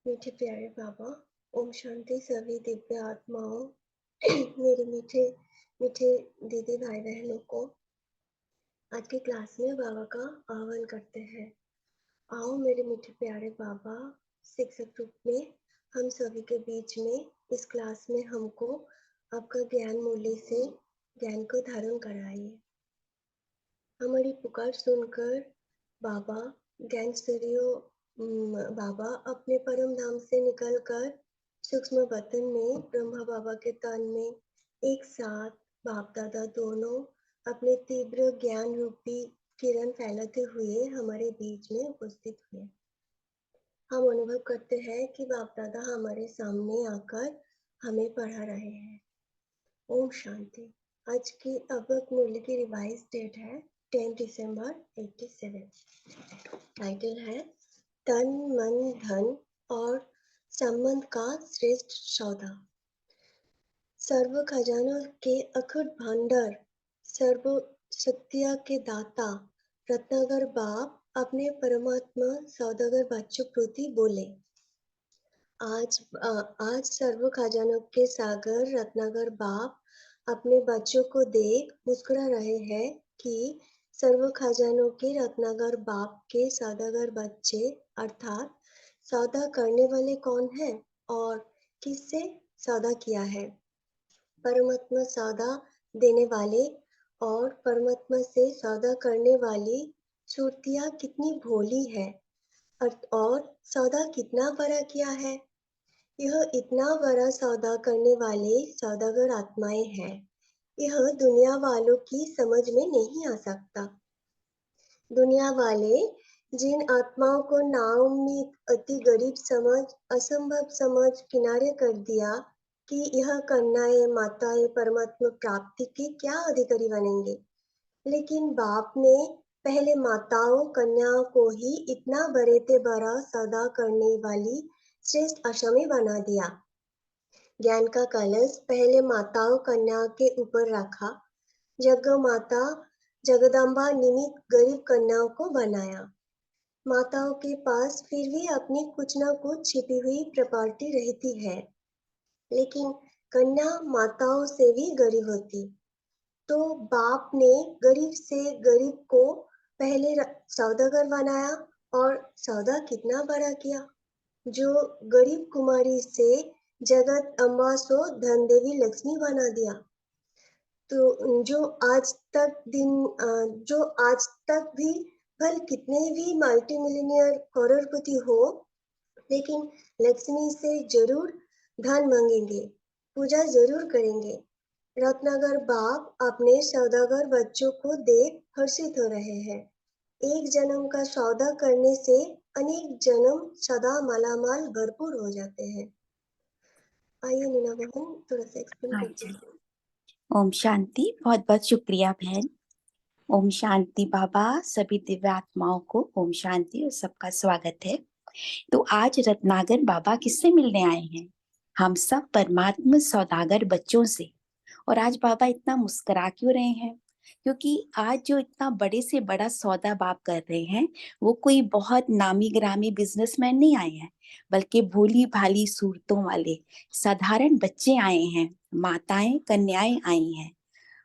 मीठे प्यारे बाबा, ओम शांति सभी दिव्य आत्माओं, मेरे मीठे मीठे दीदी भाई बहनों को आज की क्लास में बाबा का आह्वान करते हैं। आओ मेरे मीठे प्यारे बाबा, शिक्षक रूप में हम सभी के बीच में इस क्लास में हमको आपका ज्ञान मूल्य से ज्ञान को धारण कराइए। हमारी पुकार सुनकर बाबा ज्ञान स्वरूप बाबा अपने परम धाम से निकलकर सूक्ष्म वतन में ब्रह्मा बाबा के तन में एक साथ बाप दादा दोनों अपने तीव्र ज्ञान रूपी किरण फैलाते हुए हमारे बीच में उपस्थित हुए। हम अनुभव करते हैं कि बाप दादा हमारे सामने आकर हमें पढ़ा रहे हैं। ओम शांति। आज की अवक मूल्य की रिवाइज डेट है 10 दिसंबर 87। टाइटल है तन मन धन और संबंध का श्रेष्ठ सौदा। सर्व खजानों के अखुट भंडार, सर्व शक्तियां के दाता रत्नाकर बाप अपने परमात्मा सौदागर बच्चों प्रति बोले। आज सर्व खजानों के सागर रत्नाकर बाप अपने बच्चों को देख मुस्कुरा रहे हैं कि सर्व खजानों के रत्नाकर बाप के सौदागर बच्चे अर्थात सौदा करने वाले कौन हैं और किससे सौदा किया है। परमात्मा सौदा देने वाले और परमात्मा से सौदा करने वाली सूरतियाँ कितनी भोली है और सौदा कितना बड़ा किया है। यह इतना बड़ा सौदा करने वाले सौदागर आत्माएं हैं। यह दुनिया वालों की समझ में नहीं आ सकता। दुनिया वाले जिन आत्माओं को नाउम्मीद अति गरीब समझ असंभव समझ किनारे कर दिया कि यह कन्याएं माताएं परमात्मा प्राप्ति के क्या अधिकारी बनेंगे, लेकिन बाप ने पहले माताओं कन्याओं को ही इतना बड़े से बड़ा सौदा करने वाली श्रेष्ठ अशामी बना दिया। ज्ञान का कलश पहले माताओं कन्याओं के ऊपर रखा। जग माता जगदम्बा निमित्त गरीब कन्याओं को बनाया। माताओं के पास फिर भी अपनी कुछ न कुछ छिपी हुई प्रॉपर्टी रहती है, लेकिन कन्या माताओं से भी गरीब होती। तो बाप ने गरीब से गरीब को पहले सौदागर बनाया और सौदा कितना बड़ा किया। जो गरीब कुमारी से जगत अम्बा सो धन देवी लक्ष्मी बना दिया। तो जो आज तक भी भले कितने भी मल्टी मिलियनियर करोड़पति हो, लेकिन लक्ष्मी से जरूर धन मांगेंगे, पूजा जरूर करेंगे। रत्नाकर बाप अपने सौदागर बच्चों को देख हर्षित हो रहे हैं। एक जन्म का सौदा करने से अनेक जन्म सदा मालामाल भरपूर हो जाते हैं। आइए नीना बहन थोड़ा सा एक्सप्लेन हाँ करते जी। हैं। ओम शांति। बहुत बहुत शुक्रिया बहन। ओम शांति बाबा, सभी दिव्य आत्माओं को ओम शांति और सबका स्वागत है। तो आज रत्नाकर बाबा किससे मिलने आए हैं? हम सब परमात्मा सौदागर बच्चों से। और आज बाबा इतना मुस्कुरा क्यों रहे हैं? क्योंकि आज जो इतना बड़े से बड़ा सौदा बाप कर रहे हैं, वो कोई बहुत नामी ग्रामी बिजनेसमैन नहीं आए हैं, बल्कि भोली भाली सूरतों वाले साधारण बच्चे आए हैं। माताएं कन्याएं आई हैं।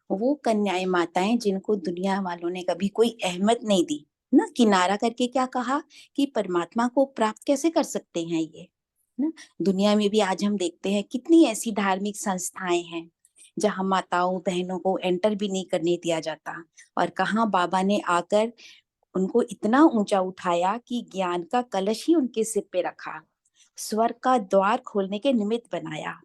वो कन्याएं माताएं जिनको दुनिया वालों ने कभी कोई अहमियत नहीं दी ना, किनारा करके क्या कहा कि परमात्मा को प्राप्त कैसे कर सकते हैं ये ना। दुनिया में भी आज हम देखते हैं कितनी ऐसी धार्मिक संस्थाएं हैं जहां माताओं बहनों को एंटर भी नहीं करने दिया जाता, और कहाँ बाबा ने आकर उनको इतना ऊंचा उठाया कि ज्ञान का कलश ही उनके सिर पे रखा, स्वर्ग का द्वार खोलने के निमित्त बनाया।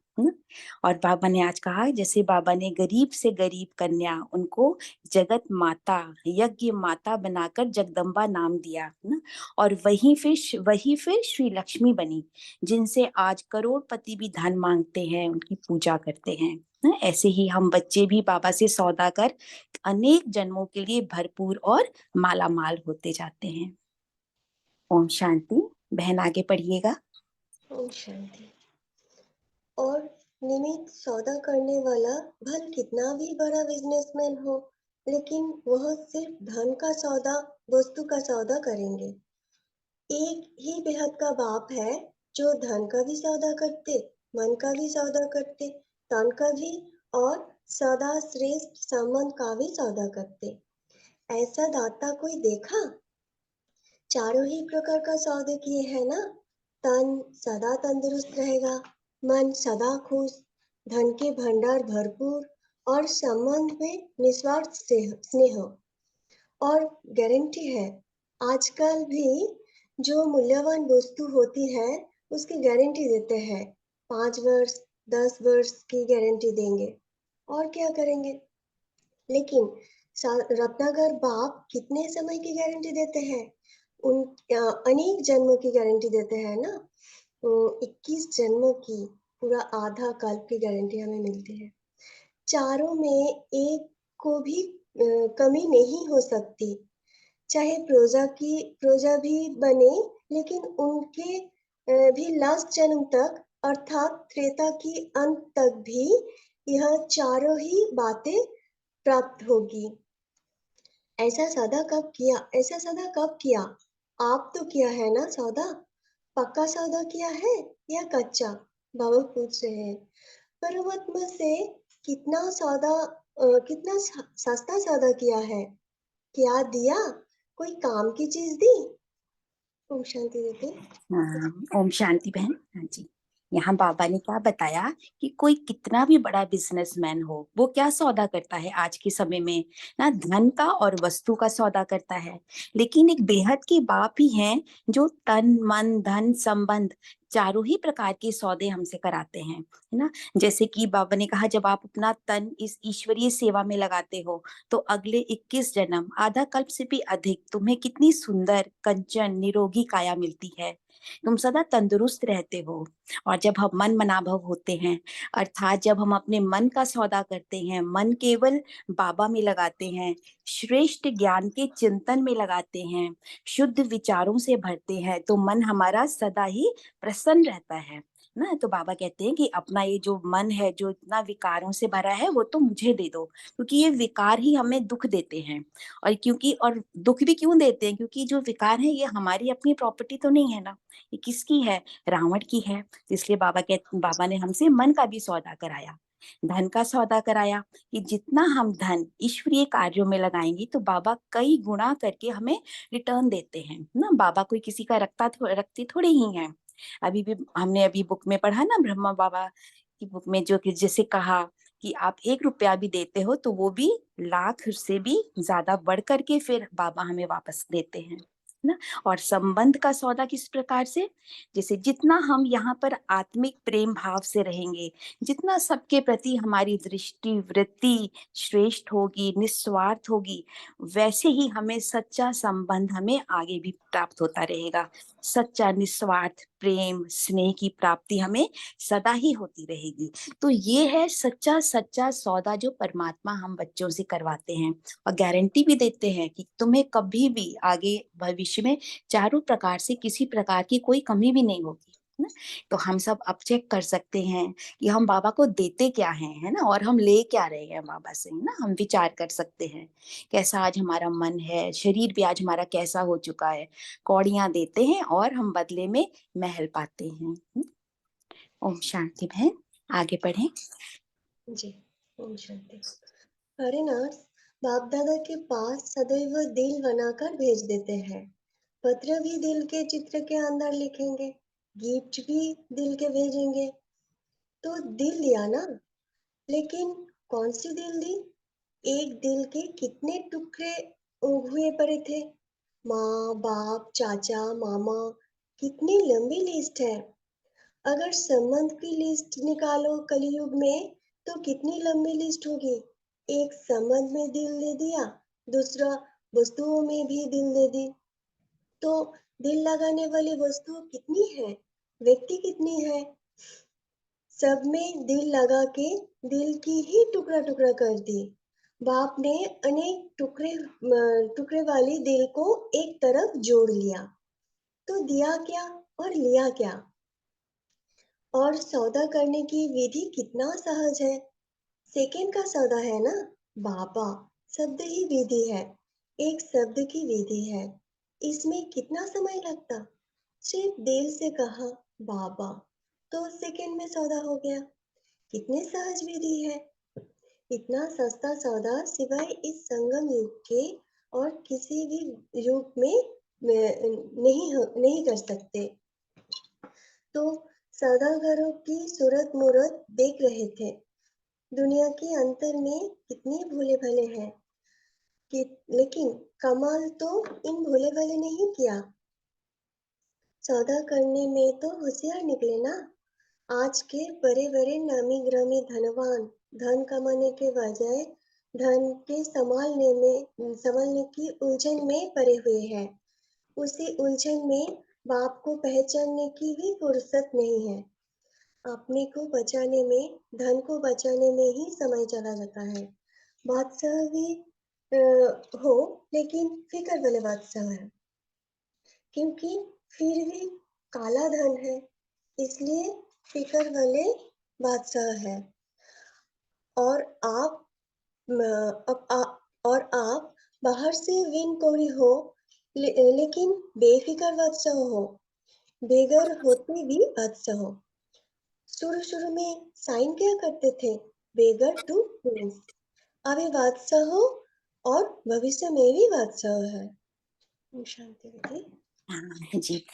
और बाबा ने आज कहा, जैसे बाबा ने गरीब से गरीब कन्या उनको जगत माता यज्ञ माता बनाकर जगदम्बा नाम दिया ना, और वही फिर श्री लक्ष्मी बनी, जिनसे आज करोड़पति भी धन मांगते हैं, उनकी पूजा करते हैं ना। ऐसे ही हम बच्चे भी बाबा से सौदा कर अनेक जन्मों के लिए भरपूर और माला माल होते जाते हैं। ओम शांति। बहन आगे पढ़िएगा। ओम शांति। और निमित्त सौदा करने वाला भल कितना भी बड़ा बिजनेसमैन हो, लेकिन वह सिर्फ धन का सौदा वस्तु का सौदा करेंगे। एक ही बेहद का बाप है जो धन का भी सौदा करते, मन का भी सौदा करते, तन का भी और सदा श्रेष्ठ संबंध का भी सौदा करते। ऐसा दाता कोई देखा? चारों ही प्रकार का सौदे किए हैं ना। तन सदा तंदुरुस्त रहेगा, मन सदा खुश, धन के भंडार भरपूर और संबंध में निस्वार्थ स्नेह और गारंटी है। आजकल भी जो मूल्यवान वस्तु होती है उसकी गारंटी देते हैं। 5 वर्ष 10 वर्ष की गारंटी देंगे और क्या करेंगे। लेकिन रत्नाकर बाप कितने समय की गारंटी देते हैं? उन अनेक जन्मों की गारंटी देते हैं ना। 21 जन्मों की, पूरा आधा कल्प की गारंटी हमें मिलती है। चारों में एक को भी कमी नहीं हो सकती। चाहे प्रोजा भी बने, लेकिन उनके भी लास्ट जन्म तक अर्थात त्रेता की अंत तक भी यह चारों ही बातें प्राप्त होगी। ऐसा सौदा कब किया? आप तो किया है ना सौदा? पक्का सौदा किया है या कच्चा? बाबा पूछ रहे हैं। परमात्मा से कितना सस्ता सौदा किया है? क्या दिया? कोई काम की चीज दी? ओम शांति देते। ओम शांति बहन। हाँ जी, यहाँ बाबा ने क्या बताया कि कोई कितना भी बड़ा बिजनेसमैन हो, वो क्या सौदा करता है आज के समय में ना, धन का और वस्तु का सौदा करता है। लेकिन एक बेहद के बाप ही हैं जो तन मन धन संबंध चारों ही प्रकार के सौदे हमसे कराते हैं, है ना। जैसे कि बाबा ने कहा, जब आप अपना तन इस ईश्वरीय सेवा में लगाते हो तो अगले 21 जन्म आधा कल्प से भी अधिक तुम्हें कितनी सुंदर कंचन निरोगी काया मिलती है। तुम सदा तंदुरुस्त रहते हो। और जब हम मन मनाभव होते हैं, अर्थात जब हम अपने मन का सौदा करते हैं, मन केवल बाबा में लगाते हैं, श्रेष्ठ ज्ञान के चिंतन में लगाते हैं, शुद्ध विचारों से भरते हैं, तो मन हमारा सदा ही प्रसन्न रहता है ना। तो बाबा कहते हैं कि अपना ये जो मन है जो इतना विकारों से भरा है, वो तो मुझे दे दो, क्योंकि ये विकार ही हमें दुख देते हैं। और दुख भी क्यों देते हैं? क्योंकि जो विकार है ये हमारी अपनी प्रॉपर्टी तो नहीं है ना, ये किसकी है? रावण की है। तो इसलिए बाबा ने हमसे मन का भी सौदा कराया, धन का सौदा कराया, कि जितना हम धन ईश्वरीय कार्यों में लगाएंगे तो बाबा कई गुना करके हमें रिटर्न देते हैं ना। बाबा कोई किसी का रखते थोड़े ही हैं। हमने अभी बुक में पढ़ा ना, ब्रह्मा बाबा की बुक में, जो कि जैसे कहा कि आप 1 रुपया भी देते हो तो वो भी लाख से भी ज्यादा बढ़ करके फिर बाबा हमें वापस देते हैं ना। और संबंध का सौदा किस प्रकार से? जैसे जितना हम यहाँ पर आत्मिक प्रेम भाव से रहेंगे, जितना सबके प्रति हमारी दृष्टि वृत्ति श्रेष्ठ होगी, निस्वार्थ होगी, वैसे ही हमें सच्चा संबंध हमें आगे भी प्राप्त होता रहेगा। सच्चा निस्वार्थ प्रेम स्नेह की प्राप्ति हमें सदा ही होती रहेगी। तो ये है सच्चा सच्चा सौदा जो परमात्मा हम बच्चों से करवाते हैं, और गारंटी भी देते हैं कि तुम्हें कभी भी आगे भविष्य में चारों प्रकार से किसी प्रकार की कोई कमी भी नहीं होगी, है ना। तो हम सब अब चेक कर सकते हैं कि हम बाबा को देते क्या हैं, है ना, और हम ले क्या रहे हैं बाबा से, है ना। हम विचार कर सकते हैं कैसा आज हमारा मन है, शरीर भी आज हमारा कैसा हो चुका है। कौड़ियां देते हैं और हम बदले में महल पाते हैं। ओम शांति बहन, आगे बढ़े। जी, ओम शांति। अरे नाथ, बाप दादा के पास सदैव दिल बनाकर भेज देते हैं। पत्र भी दिल के चित्र के अंदर लिखेंगे, गिफ्ट भी दिल के भेजेंगे। तो दिल दिया ना, लेकिन कौन सी दिल दी? एक दिल के कितने टुकड़े हुए पड़े थे? माँ बाप चाचा मामा, कितनी लंबी लिस्ट है। अगर संबंध की लिस्ट निकालो कलयुग में तो कितनी लंबी लिस्ट होगी। एक संबंध में दिल दे दिया, दूसरा वस्तुओं में भी दिल दे दी, तो दिल लगाने वाली वस्तु कितनी है, व्यक्ति कितनी है। सब में दिल लगा के दिल की ही टुकड़ा टुकड़ा कर दी। बाप ने अनेक टुकड़े वाली दिल को एक तरफ जोड़ लिया। तो दिया क्या और लिया क्या? और सौदा करने की विधि कितना सहज है। सेकंड का सौदा है ना। बाबा शब्द ही विधि है, एक शब्द की विधि है। इसमें कितना समय लगता? सिर्फ दिल से कहा, बाबा, तो सेकंड में सौदा हो गया। कितनी सहज विधि है। इतना सस्ता सौदा सिवाय इस संगम युग के और किसी भी युग में नहीं कर सकते। तो सौदागरों की सूरत मूरत देख रहे थे। दुनिया के अंतर में कितने भोले भले हैं कि, लेकिन कमाल तो इन भोले भले ने ही किया। सौदा करने में तो होशियार निकले ना। आज के बड़े बड़े नामी ग्रामी धनवान धन कमाने के बजाय धन के संभालने की उलझन में पड़े हुए हैं। उसी उलझन में बाप को पहचानने की भी फुर्सत नहीं है। अपने को बचाने में, धन को बचाने में ही समय चला जाता है। बादशाह भी हो, लेकिन फिक्र वाले बादशाह है, क्योंकि फिर भी काला धन है, इसलिए फिक्र वाले बादशाह है। और आप और आप बाहर से विन कोरी हो, लेकिन बेफिक्र बादशाह हो, बेगर होते भी बादशाह हो। शुरू-शुरू में साइन क्या करते थे? बेगर टू प्रिंस। अभी बादशाह हो और भविष्य में भी बादशाह है। शांति दीदी। हाँ जी।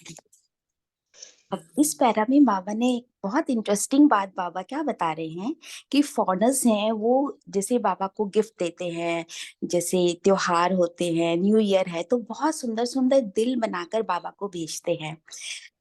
अब इस पैरा में बाबा ने एक बहुत इंटरेस्टिंग बात बाबा क्या बता रहे हैं कि फॉरेनर्स हैं वो जैसे बाबा को गिफ्ट देते हैं, जैसे त्योहार होते हैं, न्यू ईयर है, तो बहुत सुंदर सुंदर दिल बनाकर बाबा को भेजते हैं।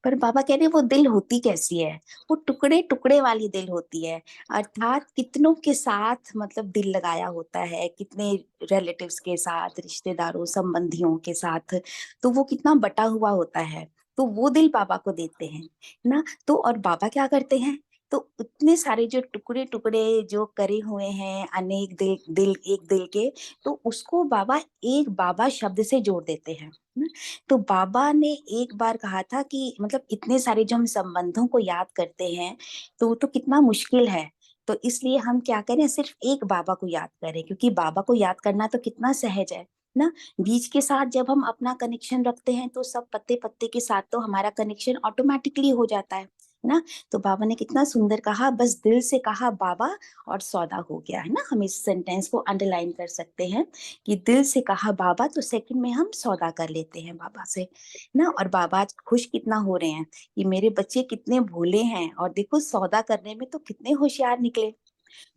पर बाबा कह रहे हैं वो दिल होती कैसी है? वो टुकड़े टुकड़े वाली दिल होती है। अर्थात कितनों के साथ मतलब दिल लगाया होता है, कितने रिलेटिव्स के साथ, रिश्तेदारों संबंधियों के साथ, तो वो कितना बटा हुआ होता है। तो वो दिल बाबा को देते हैं ना। तो और बाबा क्या करते हैं, तो उतने सारे जो टुकड़े टुकड़े जो करे हुए हैं अनेक दिल दिल एक दिल के, तो उसको बाबा एक बाबा शब्द से जोड़ देते हैं ना। तो बाबा ने एक बार कहा था कि मतलब इतने सारे जो हम संबंधों को याद करते हैं तो वो तो कितना मुश्किल है। तो इसलिए हम क्या करें, सिर्फ एक बाबा को याद करें, क्योंकि बाबा को याद करना तो कितना सहज है ना। बीज के साथ जब हम अपना कनेक्शन रखते हैं तो सब पत्ते पत्ते के साथ तो हमारा कनेक्शन ऑटोमेटिकली हो जाता है ना। तो बाबा ने कितना सुंदर कहा, बस दिल से कहा बाबा और सौदा हो गया है ना। हम इस सेंटेंस को अंडरलाइन कर सकते हैं कि दिल से कहा बाबा, तो सेकंड में हम सौदा कर लेते हैं बाबा से ना। और बाबा आज खुश कितना हो रहे हैं कि मेरे बच्चे कितने भोले हैं, और देखो सौदा करने में तो कितने होशियार निकले।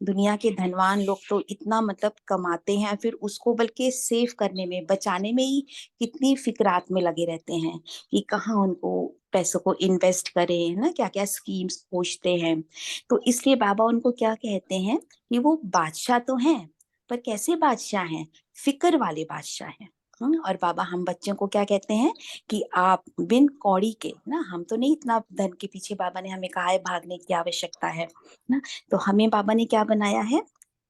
दुनिया के धनवान लोग तो इतना मतलब कमाते हैं, फिर उसको बल्कि सेव करने में, बचाने में ही कितनी फिक्रात में लगे रहते हैं कि कहाँ उनको पैसों को इन्वेस्ट करें, है ना, क्या क्या स्कीम्स सोचते हैं। तो इसलिए बाबा उनको क्या कहते हैं कि वो बादशाह तो हैं, पर कैसे बादशाह हैं? फिक्र वाले बादशाह हैं। और बाबा हम बच्चों को क्या कहते हैं कि आप बिन कौड़ी के ना, हम तो नहीं इतना धन के पीछे बाबा ने हमें कहा है भागने की आवश्यकता है ना। तो हमें बाबा ने क्या बनाया है?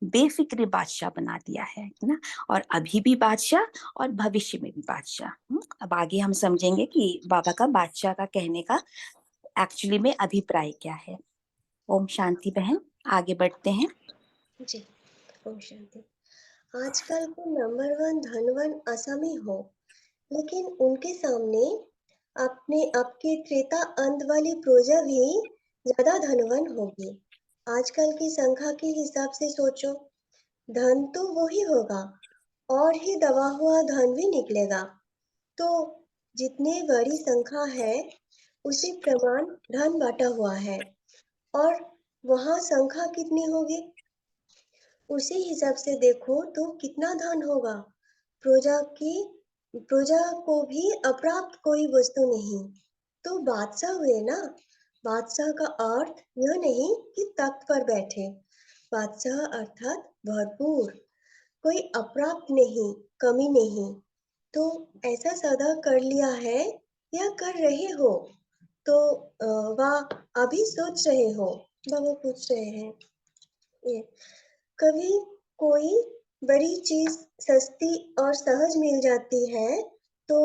बेफिक्र बादशाह बना दिया है ना। और अभी भी बादशाह और भविष्य में भी बादशाह। अब आगे हम समझेंगे कि बाबा का बादशाह का कहने का एक्चुअली में अभिप्राय क्या है। ओम शांति बहन, आगे बढ़ते हैं। जी, ओम शांति। आजकल को नंबर वन धनवान आसामी हो, लेकिन उनके सामने अपने आपके त्रेता अंत वाली प्रजा भी ज्यादा धनवान होगी। आजकल की संख्या के हिसाब से सोचो, धन तो वही होगा और ही दबा हुआ धन भी निकलेगा। तो जितने बड़ी संख्या है, उसी प्रमाण धन बांटा हुआ है, और वहाँ संख्या कितनी होगी, उसी हिसाब से देखो तो कितना धन होगा। प्रजा की प्रजा को भी अप्राप्त कोई वस्तु नहीं। तो बादशाह हुए ना। बादशाह का अर्थ यह नहीं कि तख्त पर बैठे। बादशाह अर्थात भरपूर, कोई अप्राप्त नहीं, कमी नहीं। तो ऐसा सौदा कर लिया है या कर रहे हो? तो वाह, अभी सोच रहे हो? बाबा पूछ रहे हैं ये। कभी कोई बड़ी चीज सस्ती और सहज मिल जाती है, तो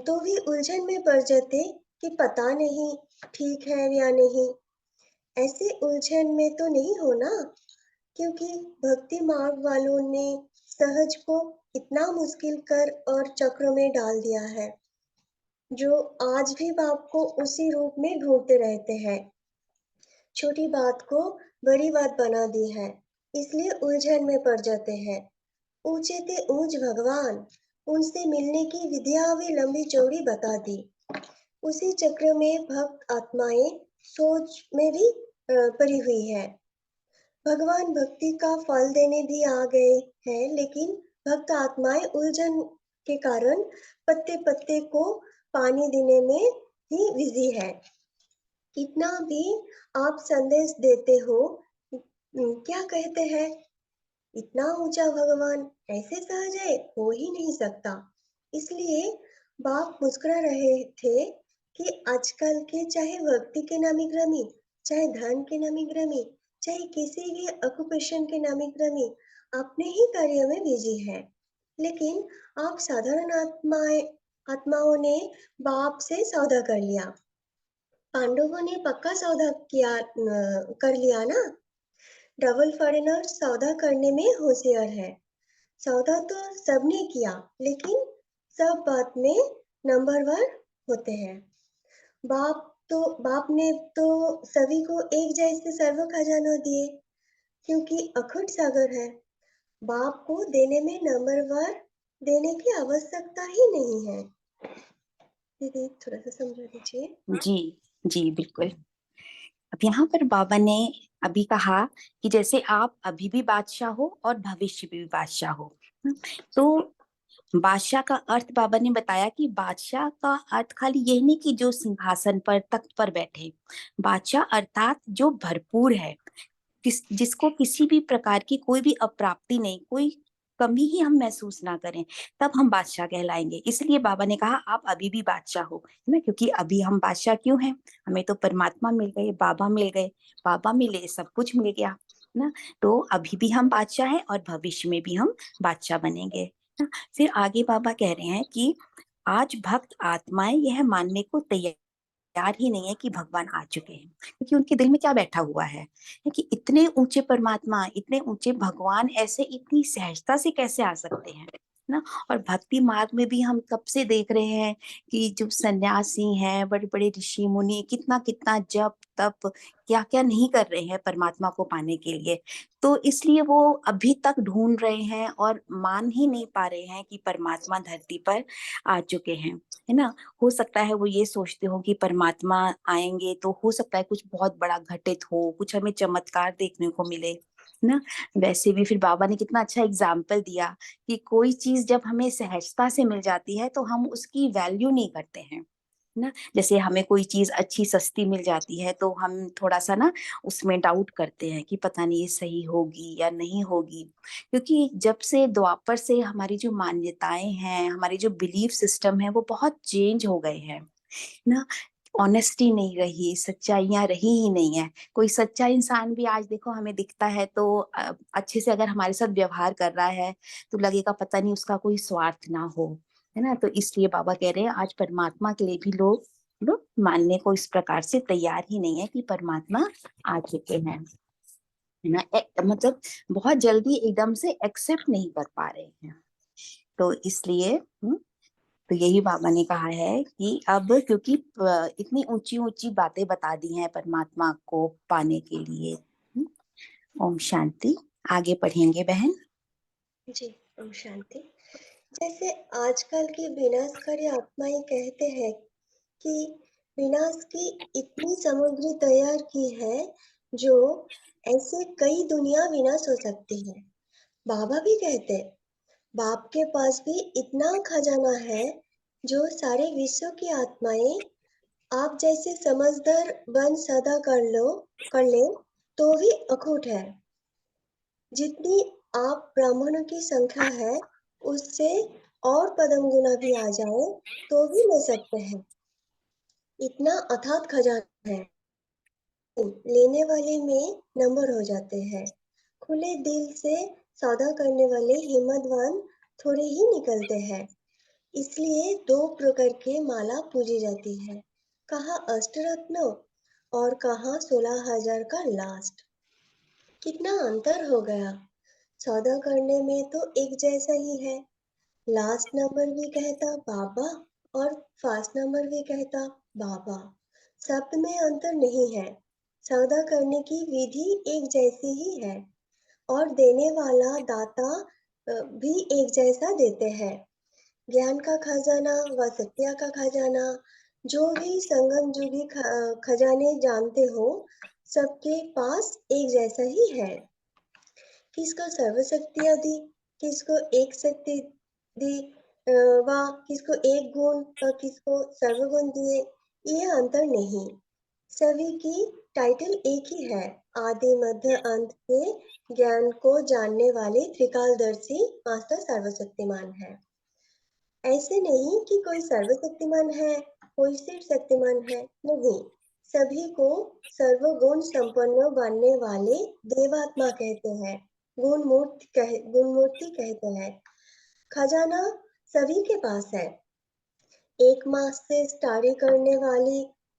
तो भी उलझन में पड़ जाते कि पता नहीं ठीक है या नहीं। ऐसे उलझन में तो नहीं हो ना, क्योंकि भक्ति मार्ग वालों ने सहज को इतना मुश्किल कर और चक्र में डाल दिया है। जो आज भी बाप को उसी रूप में ढूंढते रहते हैं। छोटी बात को बड़ी बात बना दी है, इसलिए उलझन में पड़ जाते हैं। ऊंचे थे ऊंच भगवान, उनसे मिलने की विधियां भी लंबी चौड़ी बता दी। उसी चक्र में भक्त आत्माएं सोच में भी पड़ी हुई है। भगवान भक्ति का फल देने भी आ गए हैं, लेकिन भक्त आत्माएं उलझन के कारण पत्ते पत्ते को पानी देने में ही बिजी है। कितना भी आप संदेश देते हो, क्या कहते हैं, इतना ऊंचा भगवान ऐसे सहज है, हो ही नहीं सकता। इसलिए बाप मुस्कुरा रहे थे कि आजकल के चाहे भक्ति के नामी ग्रामी, चाहे धन के नामी ग्रामी, चाहे किसी भी ऑक्यूपेशन के नामी ग्रामी, अपने ही कार्य में बिजी है। लेकिन आप साधारण आत्माओं ने बाप से सौदा कर लिया। पांडवों ने पक्का सौदा कर लिया ना। डबल फॉरेनर सौदा करने में होशियार है। सौदा तो सबने किया, लेकिन सब बात में नंबर वन होते हैं। बाप ने तो सभी को एक जैसे सर्व खजाना दिए, क्योंकि अखुट सागर है। बाप को देने में नंबर वन देने की आवश्यकता ही नहीं है। दीदी थोड़ा सा समझा दीजिए। जी जी बिल्कुल। अब यहाँ पर बाबा ने अभी कहा कि जैसे आप अभी भी बादशाह हो और भविष्य में भी बादशाह हो। तो बादशाह का अर्थ बाबा ने बताया कि बादशाह का अर्थ खाली यही नहीं कि जो सिंहासन पर तख्त पर बैठे। बादशाह अर्थात जो भरपूर है, जिसको किसी भी प्रकार की कोई भी अप्राप्ति नहीं, कोई कमी ही हम महसूस ना करें, तब हम बादशाह कहलाएंगे। इसलिए बाबा ने कहा आप अभी भी बादशाह हो, है ना। क्योंकि अभी हम बादशाह क्यों हैं? हमें तो परमात्मा मिल गए, बाबा मिल गए, बाबा मिले, सब कुछ मिल गया ना। तो अभी भी हम बादशाह हैं और भविष्य में भी हम बादशाह बनेंगे ना। फिर आगे बाबा कह रहे हैं कि आज भक्त आत्माएं यह मानने को तैयार ही नहीं है कि भगवान आ चुके हैं, क्योंकि उनके दिल में क्या बैठा हुआ है कि इतने ऊंचे परमात्मा, इतने ऊंचे भगवान ऐसे इतनी सहजता से कैसे आ सकते हैं ना। और भक्ति मार्ग में भी हम कब से देख रहे हैं कि जो सन्यासी हैं, बड़े बड़े ऋषि मुनि कितना कितना जप तप क्या क्या नहीं कर रहे हैं परमात्मा को पाने के लिए। तो इसलिए वो अभी तक ढूंढ रहे हैं और मान ही नहीं पा रहे हैं कि परमात्मा धरती पर आ चुके हैं, है ना। हो सकता है वो ये सोचते हो कि परमात्मा आएंगे तो हो सकता है कुछ बहुत बड़ा घटित हो, कुछ हमें चमत्कार देखने को मिले ना। वैसे भी फिर बाबा ने कितना अच्छा एग्जाम्पल दिया कि कोई चीज जब हमें सहजता से मिल जाती है तो हम उसकी वैल्यू नहीं करते हैं ना। जैसे हमें कोई चीज अच्छी सस्ती मिल जाती है तो हम थोड़ा सा ना उसमें डाउट करते हैं कि पता नहीं ये सही होगी या नहीं होगी। क्योंकि जब से द्वापर से हमारी जो मान्यताएं हैं, हमारी जो बिलीफ सिस्टम है, वो बहुत चेंज हो गए हैं ना। ऑनेस्टी नहीं रही, सच्चाइयां रही ही नहीं है। कोई सच्चा इंसान भी आज देखो हमें दिखता है तो अच्छे से अगर हमारे साथ व्यवहार कर रहा है तो लगेगा पता नहीं उसका कोई स्वार्थ ना हो, है ना। तो इसलिए बाबा कह रहे हैं आज परमात्मा के लिए भी लोग मानने को इस प्रकार से तैयार ही नहीं है कि परमात्मा आ चुके हैं, है ना। मतलब बहुत जल्दी एकदम से एक्सेप्ट नहीं कर पा रहे हैं। तो इसलिए तो यही बाबा ने कहा है कि अब क्योंकि इतनी ऊंची ऊंची बातें बता दी हैं परमात्मा को पाने के लिए। ओम शांति। आगे पढ़ेंगे बहन। जी, ओम शांति। जैसे आजकल की विनाशकारी आत्माएं कहते हैं कि विनाश की इतनी सामग्री तैयार की है, जो ऐसे कई दुनिया विनाश हो सकती है। बाबा भी कहते, बाप के पास भी इतना खजाना है, जो सारे विश्व की आत्माएं आप जैसे समझदार बन सदा कर ले तो भी अखूट है। जितनी आप ब्राह्मणों की संख्या है, उससे और पदम गुना भी आ जाए तो भी ले सकते हैं। इतना अथात खजाना है, लेने वाले में नंबर हो जाते हैं। खुले दिल से सौदा करने वाले हिम्मतवान थोड़े ही निकलते हैं। इसलिए दो प्रकार के माला पूजी जाती है, कहा अष्टरत्न और कहा 16,000 का लास्ट। कितना अंतर हो गया। सौदा करने में तो एक जैसा ही है। लास्ट नंबर भी कहता बाबा और फास्ट नंबर भी कहता बाबा। शब्द में अंतर नहीं है, सौदा करने की विधि एक जैसी ही है और देने वाला दाता भी एक जैसा देते हैं। ज्ञान का खजाना व सत्या का खजाना, जो भी संगम युगी खजाने जानते हो, सबके पास एक जैसा ही है। किसको सर्वशक्तियाँ दी, किसको एक शक्ति दी, व किसको एक गुण व किसको सर्वगुण दिए, ये अंतर नहीं। सभी की टाइटल एक ही है, आदि मध्य अंत के ज्ञान को जानने वाले त्रिकालदर्शी मास्टर सर्वशक्तिमान है। ऐसे नहीं कि कोई सर्वशक्तिमान है, कोई सिर्फ शक्तिमान है, नहीं। सभी को सर्वगुण संपन्न बनने वाले देवात्मा कहते हैं, गुणमूर्ति कहते हैं। खजाना सभी के पास है। एक मास से स्टाडी करने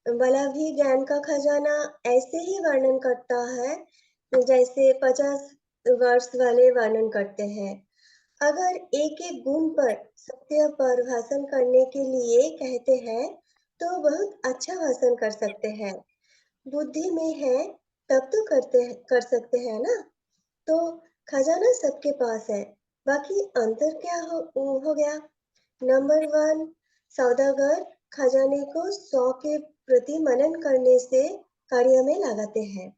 वाला भी ज्ञान का खजाना ऐसे ही वर्णन करता है जैसे 50 वर्ष वाले वर्णन करते हैं। अगर एक एक गुण पर सत्य पर भाषण करने के लिए कहते हैं तो बहुत अच्छा भाषण कर सकते हैं। बुद्धि में है तब तो कर सकते हैं ना। तो खजाना सबके पास है, बाकी अंतर क्या हो गया। नंबर 1, सौदागर खजाने को 100 के प्रति मनन करने से कार्य में लगाते हैं।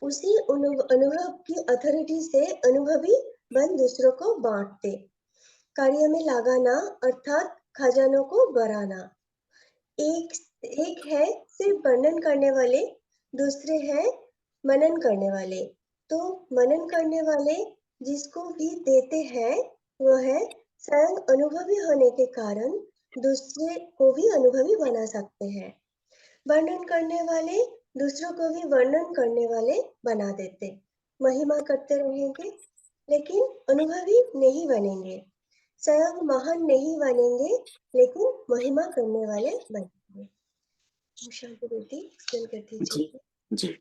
उसी अनुभव की अथॉरिटी से अनुभवी बन दूसरों को बांटते। कार्य में लगाना अर्थात खजानों को बढ़ाना। एक एक है सिर्फ वर्णन करने वाले, दूसरे हैं मनन करने वाले। तो मनन करने वाले जिसको भी देते हैं वह है स्वयं अनुभवी होने के कारण दूसरे को भी अनुभवी बना सकते हैं। वर्णन करने वाले दूसरों को भी वर्णन करने वाले बना देते। महिमा करते रहेंगे लेकिन अनुभवी नहीं बनेंगे। स्वयं महान नहीं बनेंगे लेकिन महिमा करने वाले बनेंगे। शांति बेटी एक्सप्लेन कर जी दीजिए। जी।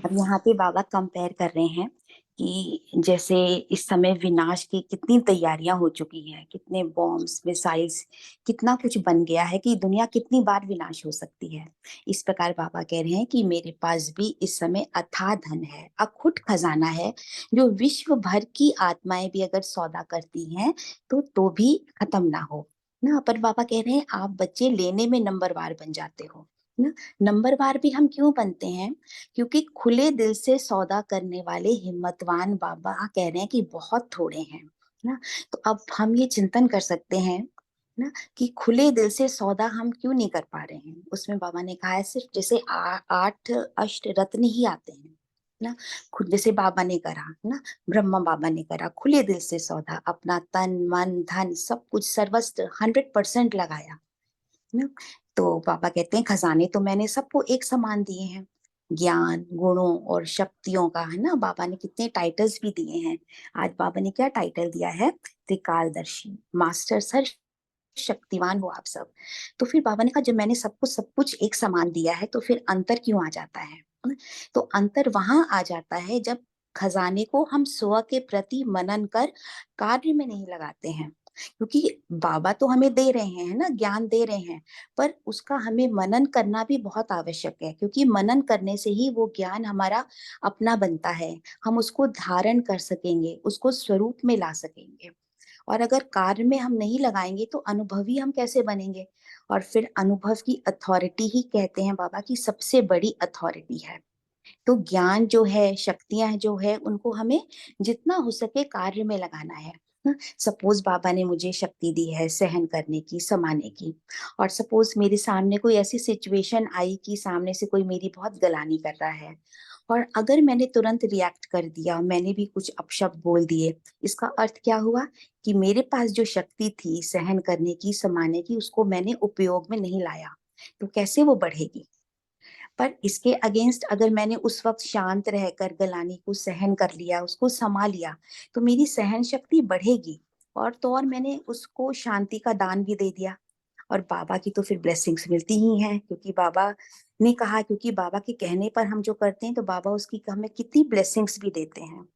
अब यहाँ पे बाबा कंपेयर कर रहे हैं कि जैसे इस समय विनाश की कितनी तैयारियां हो चुकी हैं, कितने बॉम्ब्स मिसाइल्स कितना कुछ बन गया है कि दुनिया कितनी बार विनाश हो सकती है। इस प्रकार बाबा कह रहे हैं कि मेरे पास भी इस समय अथाह धन है, अखुट खजाना है, जो विश्व भर की आत्माएं भी अगर सौदा करती हैं तो भी खत्म ना हो ना। पर बाबा कह रहे हैं आप बच्चे लेने में नंबरवार बन जाते हो ना। नंबरवार भी हम क्यों बनते हैं? क्योंकि खुले दिल से सौदा करने वाले हिम्मतवान बाबा कह रहे हैं कि बहुत थोड़े हैं ना। तो अब हम ये चिंतन कर सकते हैं ना कि खुले दिल से सौदा हम क्यों नहीं कर पा रहे हैं। उसमें बाबा ने कहा है सिर्फ जैसे 8 अष्ट रत्न ही आते हैं ना। खुद जैसे बाबा ने करा ना, ब्रह्मा बाबा ने करा, खुले दिल से सौदा, अपना तन मन धन सब कुछ सर्वस्व 100% लगाया ना। तो पापा कहते हैं खजाने तो मैंने सबको एक समान दिए हैं, ज्ञान गुणों और शक्तियों का, है ना। बाबा ने कितने टाइटल्स भी दिए हैं। आज बाबा ने क्या टाइटल दिया है? त्रिकालदर्शी मास्टर सर, शक्तिवान हो आप सब। तो फिर बाबा ने कहा जब मैंने सबको सब कुछ एक समान दिया है तो फिर अंतर क्यों आ जाता है? तो अंतर वहां आ जाता है जब खजाने को हम स्व के प्रति मनन कर कार्य में नहीं लगाते हैं। क्योंकि बाबा तो हमें दे रहे हैं, है ना, ज्ञान दे रहे हैं, पर उसका हमें मनन करना भी बहुत आवश्यक है। क्योंकि मनन करने से ही वो ज्ञान हमारा अपना बनता है, हम उसको धारण कर सकेंगे, उसको स्वरूप में ला सकेंगे। और अगर कार्य में हम नहीं लगाएंगे तो अनुभवी हम कैसे बनेंगे? और फिर अनुभव की अथॉरिटी ही कहते हैं बाबा की सबसे बड़ी अथॉरिटी है। तो ज्ञान जो है, शक्तियां जो है, उनको हमें जितना हो सके कार्य में लगाना है ना। सपोज बाबा ने मुझे शक्ति दी है सहन करने की, समाने की, और सपोज मेरे सामने कोई ऐसी सिचुएशन आई कि सामने से कोई मेरी बहुत गलानी कर रहा है, और अगर मैंने तुरंत रिएक्ट कर दिया, मैंने भी कुछ अपशब्द बोल दिए, इसका अर्थ क्या हुआ कि मेरे पास जो शक्ति थी सहन करने की, समाने की, उसको मैंने उपयोग में नहीं लाया। तो कैसे वो बढ़ेगी? पर इसके अगेंस्ट अगर मैंने उस वक्त शांत रहकर गलानी को सहन कर लिया, उसको समा लिया, तो मेरी सहन शक्ति बढ़ेगी। और तो और मैंने उसको शांति का दान भी दे दिया, और बाबा की तो फिर ब्लेसिंग्स मिलती ही हैं, क्योंकि बाबा ने कहा, क्योंकि बाबा के कहने पर हम जो करते हैं तो बाबा उसकी हमें कितनी ब्लेसिंग्स भी देते हैं।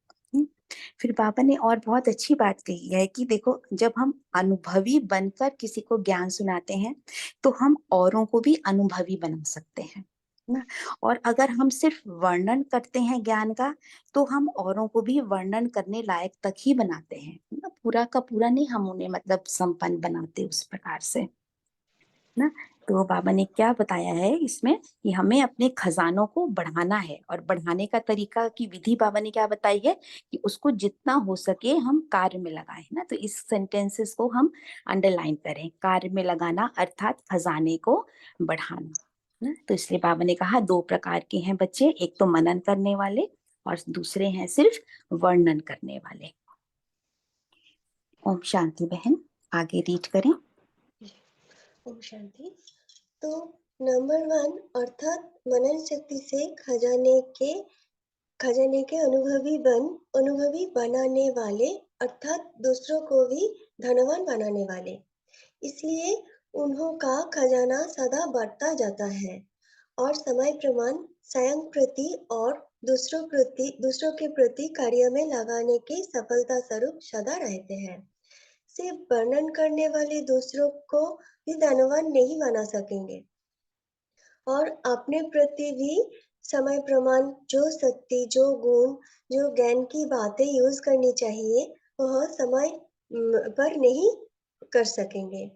फिर बाबा ने और बहुत अच्छी बात कही है कि देखो, जब हम अनुभवी बनकर किसी को ज्ञान सुनाते हैं तो हम औरों को भी अनुभवी बना सकते हैं ना। और अगर हम सिर्फ वर्णन करते हैं ज्ञान का, तो हम औरों को भी वर्णन करने लायक तक ही बनाते हैं ना, पूरा का पूरा नहीं हम उन्हें मतलब संपन्न बनाते उस प्रकार से ना। तो बाबा ने क्या बताया है इसमें कि हमें अपने खजानों को बढ़ाना है, और बढ़ाने का तरीका की विधि बाबा ने क्या बताई है कि उसको जितना हो सके हम कार्य में लगाएं ना। तो इस सेंटेंसेस को हम अंडरलाइन करें, कार्य में लगाना अर्थात खजाने को बढ़ाना ना। तो इसलिए बाबा ने कहा दो प्रकार के हैं बच्चे, एक तो मनन करने वाले और दूसरे हैं सिर्फ वर्णन करने वाले। ओम शांति बहन, आगे रीड करें। ओम शांति। तो नंबर 1 अर्थात मनन शक्ति से खजाने के अनुभवी बनाने वाले, अर्थात दूसरों को भी धनवान बनाने वाले। इसलिए उन्हों का खजाना सदा बढ़ता जाता है और समय प्रमाण स्वयं प्रति और दूसरों के प्रति कार्य में लगाने के सफलता स्वरूप सदा रहते हैं। सिर्फ वर्णन करने वाले दूसरों को भी धनवान नहीं बना सकेंगे और अपने प्रति भी समय प्रमाण जो शक्ति, जो गुण, जो ज्ञान की बातें यूज करनी चाहिए वह समय पर नहीं कर सकेंगे।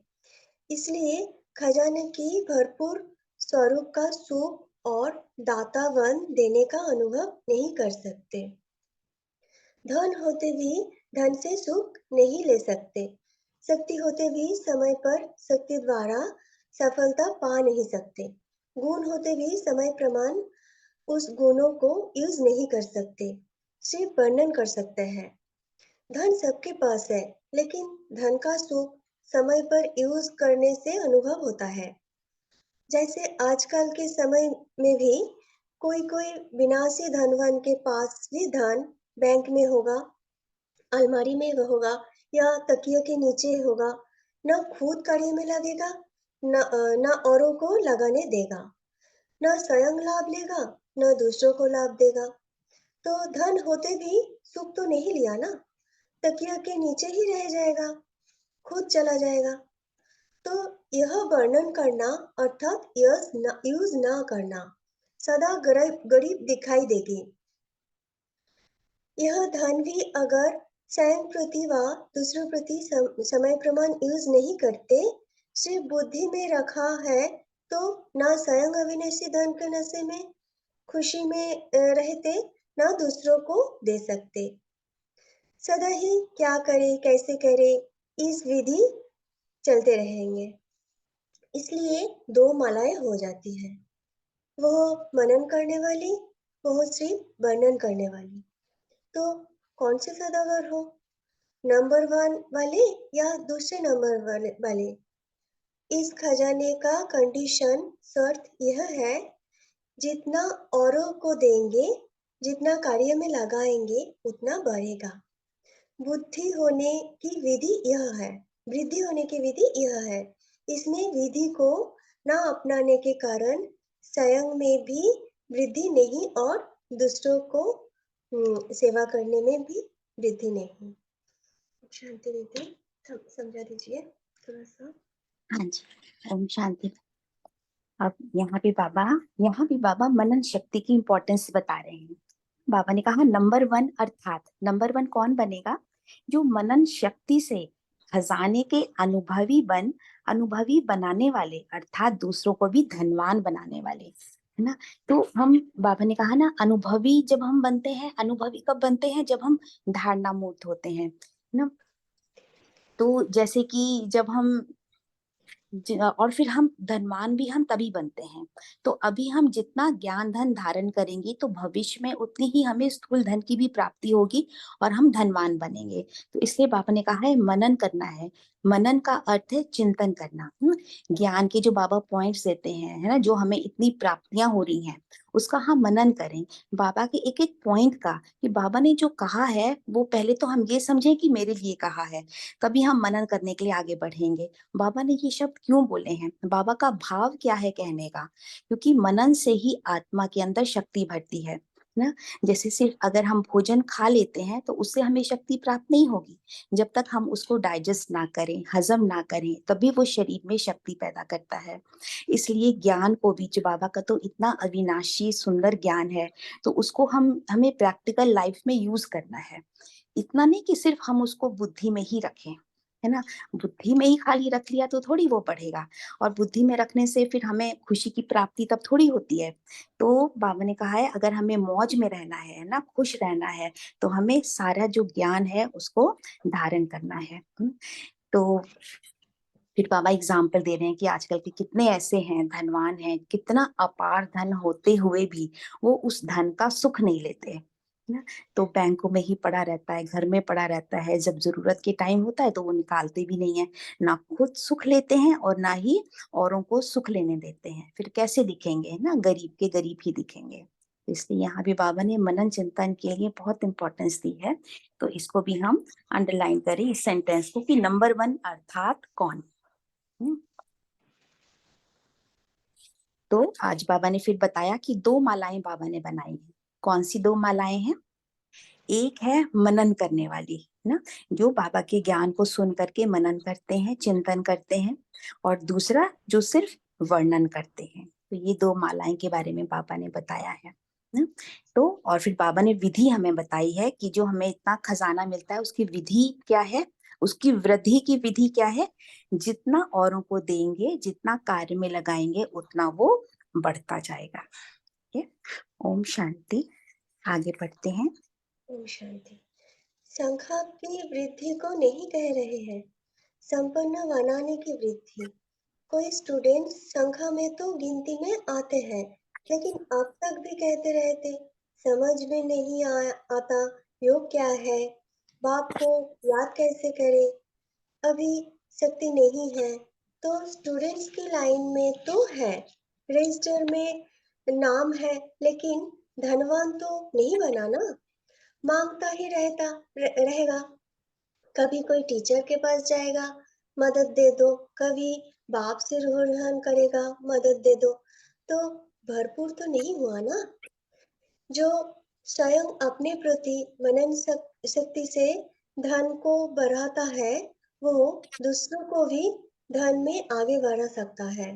इसलिए खजाने की भरपूर स्वरूप का सुख और दातावन देने का अनुभव नहीं कर सकते। धन होते भी धन से सुख नहीं ले सकते। शक्ति होते भी समय पर शक्ति द्वारा सफलता पा नहीं सकते। गुण होते भी समय प्रमाण उस गुणों को यूज नहीं कर सकते, सिर्फ वर्णन कर सकते हैं। धन सबके पास है, लेकिन धन का सुख समय पर यूज करने से अनुभव होता है। जैसे आजकल के समय में भी कोई कोई विनाशी धनवान के पास भी धन बैंक में होगा, अलमारी में होगा या तकिए के नीचे होगा, न खुद कार्य में लगेगा, न औरों को लगाने देगा, न स्वयं लाभ लेगा, न दूसरों को लाभ देगा। तो धन होते भी सुख तो नहीं लिया ना, तकिया के नीचे ही रह जाएगा, खुद चला जाएगा। तो यह वर्णन करना अर्थात यूज ना करना सदा गरीब दिखाई देगी। यह धन भी अगर स्वयं प्रति व दूसरों प्रति समय प्रमाण यूज नहीं करते, सिर्फ बुद्धि में रखा है, तो ना स्वयं अविनाशी धन के नशे में खुशी में रहते, ना दूसरों को दे सकते। सदा ही क्या करे कैसे करे इस विधि चलते रहेंगे। इसलिए दो मालाएं हो जाती है, वह मनन करने वाली, वह सिर्फ वर्णन करने वाली। तो कौन से सदागर हो, नंबर 1 वाले या दूसरे नंबर वाले? इस खजाने का कंडीशन शर्त यह है, जितना औरों को देंगे, जितना कार्य में लगाएंगे उतना बढ़ेगा। बुद्धि होने की विधि यह है, वृद्धि होने की विधि यह है। इसमें विधि को न अपनाने के कारण स्वयं में भी वृद्धि नहीं और दूसरों को सेवा करने में भी वृद्धि नहीं। शांति दीदी समझा दीजिए थोड़ा सा। हाँ जी, ओम शांति। अब यहाँ भी बाबा मनन शक्ति की इंपॉर्टेंस बता रहे हैं। बाबा ने कहा नंबर 1 अर्थात, नंबर 1 कौन बनेगा? जो मनन शक्ति से खजाने के अनुभवी बनाने वाले, अर्थात दूसरों को भी धनवान बनाने वाले, है ना। तो हम, बाबा ने कहा ना, अनुभवी जब हम बनते हैं, अनुभवी कब बनते हैं? जब हम धारणा मुक्त होते हैं ना। तो जैसे कि जब हम और फिर हम धनवान भी हम तभी बनते हैं। तो अभी हम जितना ज्ञान धन धारण करेंगे तो भविष्य में उतनी ही हमें स्थूल धन की भी प्राप्ति होगी और हम धनवान बनेंगे। तो इसलिए बाबा ने कहा है मनन करना है। मनन का अर्थ है चिंतन करना। ज्ञान के जो बाबा पॉइंट्स देते हैं, है ना, जो हमें इतनी प्राप्तियां हो रही हैं, उसका हम मनन करें। बाबा के एक एक पॉइंट का, कि बाबा ने जो कहा है वो पहले तो हम ये समझें कि मेरे लिए कहा है, तभी हम मनन करने के लिए आगे बढ़ेंगे। बाबा ने ये शब्द क्यों बोले हैं, बाबा का भाव क्या है कहने का? क्योंकि मनन से ही आत्मा के अंदर शक्ति भरती है। ना। जैसे सिर्फ अगर हम भोजन खा लेते हैं तो उससे हमें शक्ति प्राप्त नहीं होगी। जब तक हम उसको डाइजेस्ट ना करें, हजम ना करें, तभी वो शरीर में शक्ति पैदा करता है। इसलिए ज्ञान को भी, जो बाबा का तो इतना अविनाशी सुंदर ज्ञान है, तो उसको हमें प्रैक्टिकल लाइफ में यूज करना है। इतना नहीं कि सिर्फ हम उसको बुद्धि में ही रखें, है ना। बुद्धि में ही खाली रख लिया तो थोड़ी वो बढ़ेगा, और बुद्धि में रखने से फिर हमें खुशी की प्राप्ति तब थोड़ी होती है। तो बाबा ने कहा है, अगर हमें मौज में रहना है ना, खुश रहना है, तो हमें सारा जो ज्ञान है उसको धारण करना है। तो फिर बाबा एग्जाम्पल दे रहे हैं कि आजकल के कितने ऐसे हैं, धनवान हैं, कितना अपार धन होते हुए भी वो उस धन का सुख नहीं लेते ना। तो बैंकों में ही पड़ा रहता है, घर में पड़ा रहता है, जब जरूरत के टाइम होता है तो वो निकालते भी नहीं है। ना खुद सुख लेते हैं और ना ही औरों को सुख लेने देते हैं। फिर कैसे दिखेंगे ना, गरीब के गरीब ही दिखेंगे। इसलिए यहाँ भी बाबा ने मनन चिंतन के लिए बहुत इंपॉर्टेंस दी है। तो इसको भी हम अंडरलाइन करें, इस सेंटेंस को, कि नंबर 1 अर्थात कौन। तो आज बाबा ने फिर बताया कि 2 मालाएं बाबा ने बनाई हैं। कौन सी 2 मालाएं हैं? एक है मनन करने वाली, ना, जो बाबा के ज्ञान को सुन करके मनन करते हैं, चिंतन करते हैं। और दूसरा जो सिर्फ वर्णन करते हैं। तो ये 2 मालाएं के बारे में बाबा ने बताया है ना। तो और फिर बाबा ने विधि हमें बताई है कि जो हमें इतना खजाना मिलता है उसकी विधि क्या है, उसकी वृद्धि की विधि क्या है। जितना औरों को देंगे, जितना कार्य में लगाएंगे, उतना वो बढ़ता जाएगा। ठीक है। ओम शांति। आगे बढ़ते हैं। ओम शांति। संख्या की वृद्धि को नहीं कह रहे हैं, संपन्न बनाने की वृद्धि। कोई स्टूडेंट संख्या में तो गिनती में आते हैं, लेकिन अब तक भी कहते रहते, समझ में नहीं आता योग क्या है, बाप को याद कैसे करें, अभी शक्ति नहीं है। तो स्टूडेंट्स की लाइन में तो है, रजिस्टर में नाम है, लेकिन धनवान तो नहीं बना ना। मांगता ही रहेगा। कभी कोई टीचर के पास जाएगा, मदद दे दो, कभी बाप से रोहन करेगा, मदद दे दो। तो भरपूर तो नहीं हुआ ना। जो स्वयं अपने प्रति मनन शक्ति से धन को बढ़ाता है, वो दूसरों को भी धन में आगे बढ़ा सकता है।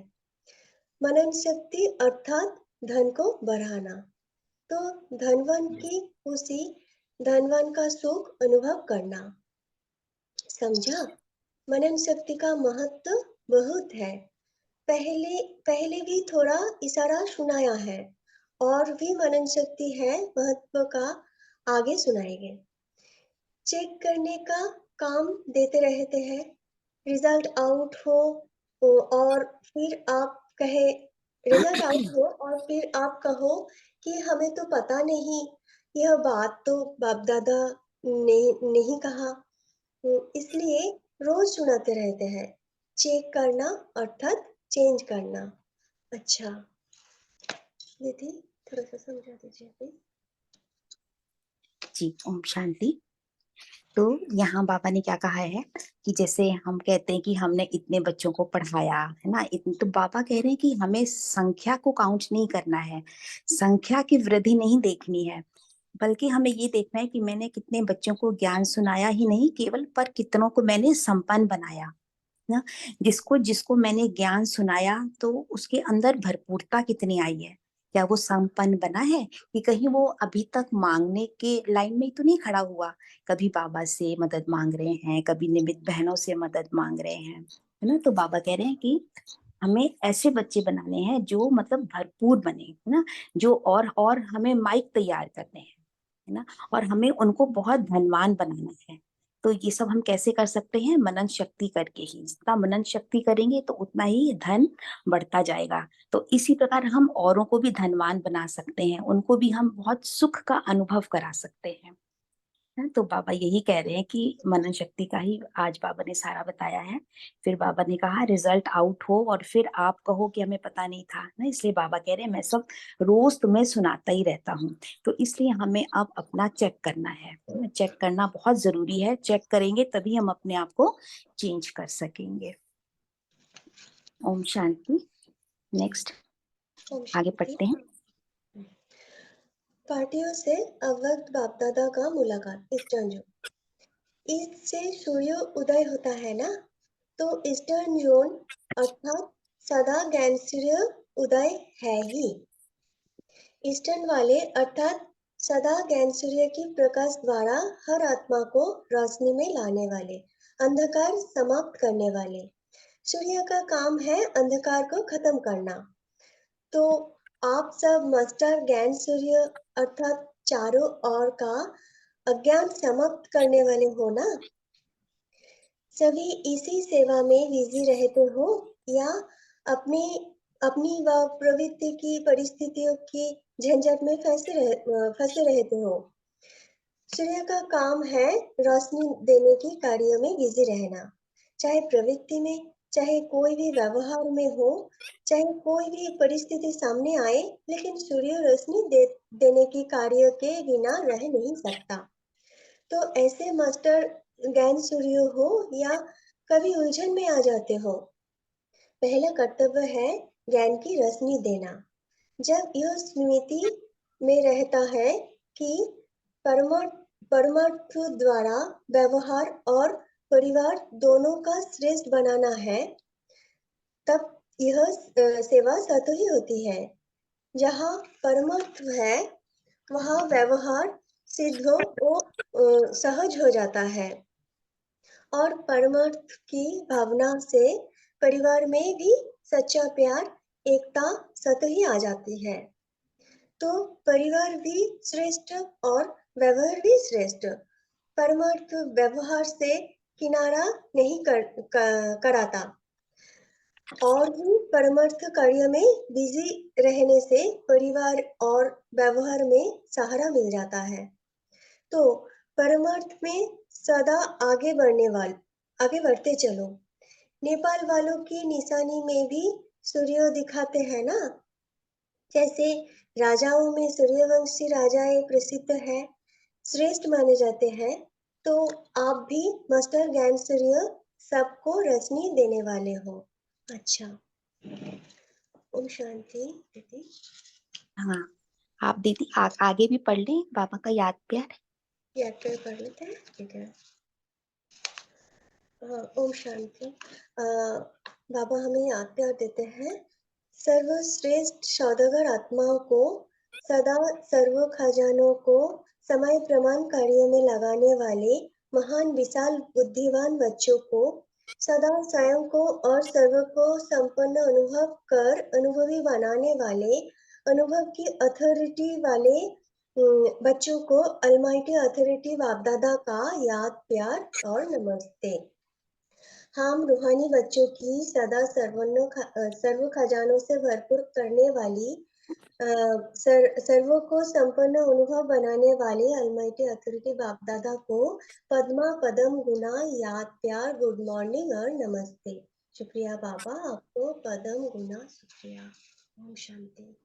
मनन शक्ति अर्थात धन को बढ़ाना। तो धनवान की खुशी, धनवान का सुख अनुभव करना। समझा? मनन शक्ति का महत्व बहुत है। पहले पहले भी थोड़ा इशारा सुनाया है, और भी मनन शक्ति है महत्व का, आगे सुनाएंगे। चेक करने का काम देते रहते हैं, रिजल्ट आउट हो और फिर आप कहे, रिजल्ट आउट हो और फिर आप कहो कि हमें तो पता नहीं, यह बात तो बाप दादा ने नहीं कहा। इसलिए रोज सुनाते रहते हैं। चेक करना अर्थात चेंज करना। अच्छा दीदी, थोड़ा सा समझा दीजिए प्लीज। जी, ओम शांति। तो यहाँ बाबा ने क्या कहा है कि जैसे हम कहते हैं कि हमने इतने बच्चों को पढ़ाया है ना, इतने, तो बाबा कह रहे हैं कि हमें संख्या को काउंट नहीं करना है, संख्या की वृद्धि नहीं देखनी है, बल्कि हमें ये देखना है कि मैंने कितने बच्चों को ज्ञान सुनाया ही नहीं केवल, पर कितनों को मैंने संपन्न बनाया ना। जिसको जिसको मैंने ज्ञान सुनाया तो उसके अंदर भरपूरता कितनी आई है, क्या वो संपन्न बना है, कि कहीं वो अभी तक मांगने के लाइन में ही तो नहीं खड़ा हुआ। कभी बाबा से मदद मांग रहे हैं, कभी निमित बहनों से मदद मांग रहे हैं, है ना। तो बाबा कह रहे हैं कि हमें ऐसे बच्चे बनाने हैं जो मतलब भरपूर बने, है ना, जो और हमें माइक तैयार करने हैं, है ना, और हमें उनको बहुत धनवान बनाना है। तो ये सब हम कैसे कर सकते हैं? मनन शक्ति करके ही। जितना मनन शक्ति करेंगे तो उतना ही धन बढ़ता जाएगा। तो इसी प्रकार हम औरों को भी धनवान बना सकते हैं, उनको भी हम बहुत सुख का अनुभव करा सकते हैं। तो बाबा यही कह रहे हैं कि मनन शक्ति का ही आज बाबा ने सारा बताया है। फिर बाबा ने कहा रिजल्ट आउट हो और फिर आप कहो कि हमें पता नहीं था ना, इसलिए बाबा कह रहे हैं मैं सब रोज तुम्हें सुनाता ही रहता हूँ। तो इसलिए हमें अब अपना चेक करना है, चेक करना बहुत जरूरी है। चेक करेंगे तभी हम अपने आप को चेंज कर सकेंगे। ओम शांति। नेक्स्ट ओम आगे शांति। पढ़ते हैं। पार्टियों से अवध बाप दादा का मुलाकात ईस्टर्न जोन। इससे सूर्य उदय होता है ना, तो ईस्टर्न जोन अर्थात सदा ज्ञान सूर्य उदय है ही। ईस्टर्न वाले अर्थात सदा ज्ञान सूर्य की प्रकाश द्वारा हर आत्मा को रोशनी में लाने वाले, अंधकार समाप्त करने वाले। सूर्य का काम है अंधकार को खत्म करना। तो आप सब मास्टर ज्ञान सूर्य अर्थात चारों ओर का अज्ञान समाप्त करने वाले हो ना। सभी इसी सेवा में बिजी रहते हो या अपनी अपनी व प्रवृत्ति की परिस्थितियों की झंझट में फंसे रहते हो। सूर्य का काम है रोशनी देने के कार्यों में बिजी रहना, चाहे प्रवृत्ति में, चाहे कोई भी व्यवहार में हो, चाहे कोई भी परिस्थिति सामने आए, लेकिन सूर्य देने के कार्य के बिना रह नहीं सकता। तो ऐसे मास्टर ज्ञान सूर्य हो या कभी उलझन में आ जाते हो, पहला कर्तव्य है ज्ञान की रोशनी देना। जब यह स्मृति में रहता है कि परमार्थ परमार्थ द्वारा व्यवहार और परिवार दोनों का श्रेष्ठ बनाना है, तब यह सेवा सत ही होती है। जहाँ परमार्थ है वहाँ व्यवहार सिद्ध हो सहज हो जाता है और परमार्थ की भावना से परिवार में भी सच्चा प्यार, एकता सत ही आ जाती है। तो परिवार भी श्रेष्ठ और व्यवहार भी श्रेष्ठ। परमार्थ व्यवहार से किनारा नहीं कराता और भी परमार्थ कार्य में बिजी रहने से परिवार और व्यवहार में सहारा मिल जाता है। तो परमार्थ में सदा आगे बढ़ते चलो। नेपाल वालों की निशानी में भी सूर्य दिखाते हैं ना, जैसे राजाओं में सूर्यवंशी राजाएं प्रसिद्ध है, श्रेष्ठ माने जाते हैं। तो आप भी मास्टर ज्ञान सूर्य सबको रोशनी देने वाले हो। अच्छा, ओम शांति दीदी। हाँ, आप दीदी आगे भी पढ़ लें बाबा का याद प्यार। याद प्यार पढ़ लेते हैं, ठीक है। ओम शांति। बाबा हमें याद प्यार देते हैं। सर्वश्रेष्ठ सौदागर आत्माओं को सदा सर्व खजानों को समय प्रमाण कार्यों में लगाने वाले महान विशाल बुद्धिवान बच्चों को सदा स्वयं को और सर्व को संपन्न अनुभव कर अनुभवी बनाने वाले अनुभव की अथॉरिटी वाले बच्चों को अलमाइटी अथॉरिटी बाप दादा का याद प्यार और नमस्ते। हम रूहानी बच्चों की सदा सर्व खजानों से भरपूर करने वाली सर्वों को संपन्न अनुभव बनाने वाले अलमाइटी अथॉरिटी बाप दादा को पद्मा पदम गुना याद प्यार गुड मॉर्निंग और नमस्ते। शुक्रिया बाबा, आपको पदम गुना शुक्रिया। ओम शांति।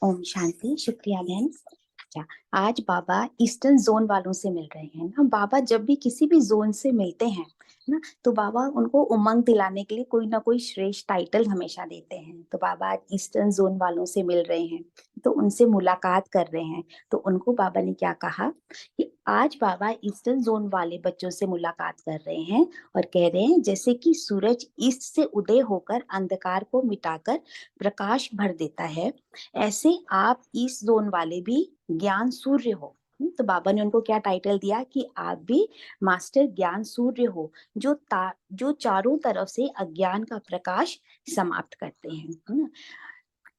ओम शांति। शुक्रिया बहन। अच्छा, आज बाबा ईस्टर्न जोन वालों से मिल रहे हैं ना। बाबा जब भी किसी भी जोन से मिलते हैं ना, तो बाबा उनको उमंग दिलाने के लिए कोई ना कोई श्रेष्ठ टाइटल हमेशा देते हैं। तो बाबा आज ईस्टर्न जोन वालों से मिल रहे हैं, तो उनसे मुलाकात कर रहे हैं। तो उनको बाबा ने क्या कहा कि आज बाबा ईस्टर्न जोन वाले बच्चों से मुलाकात कर रहे हैं और कह रहे हैं जैसे कि सूरज ईस्ट से उदय होकर अंधकार को मिटाकर प्रकाश भर देता है, ऐसे आप इस जोन वाले भी ज्ञान सूर्य हो। तो बाबा ने उनको क्या टाइटल दिया कि आप भी मास्टर ज्ञान सूर्य हो, जो चारों तरफ से अज्ञान का प्रकाश समाप्त करते हैं, है ना।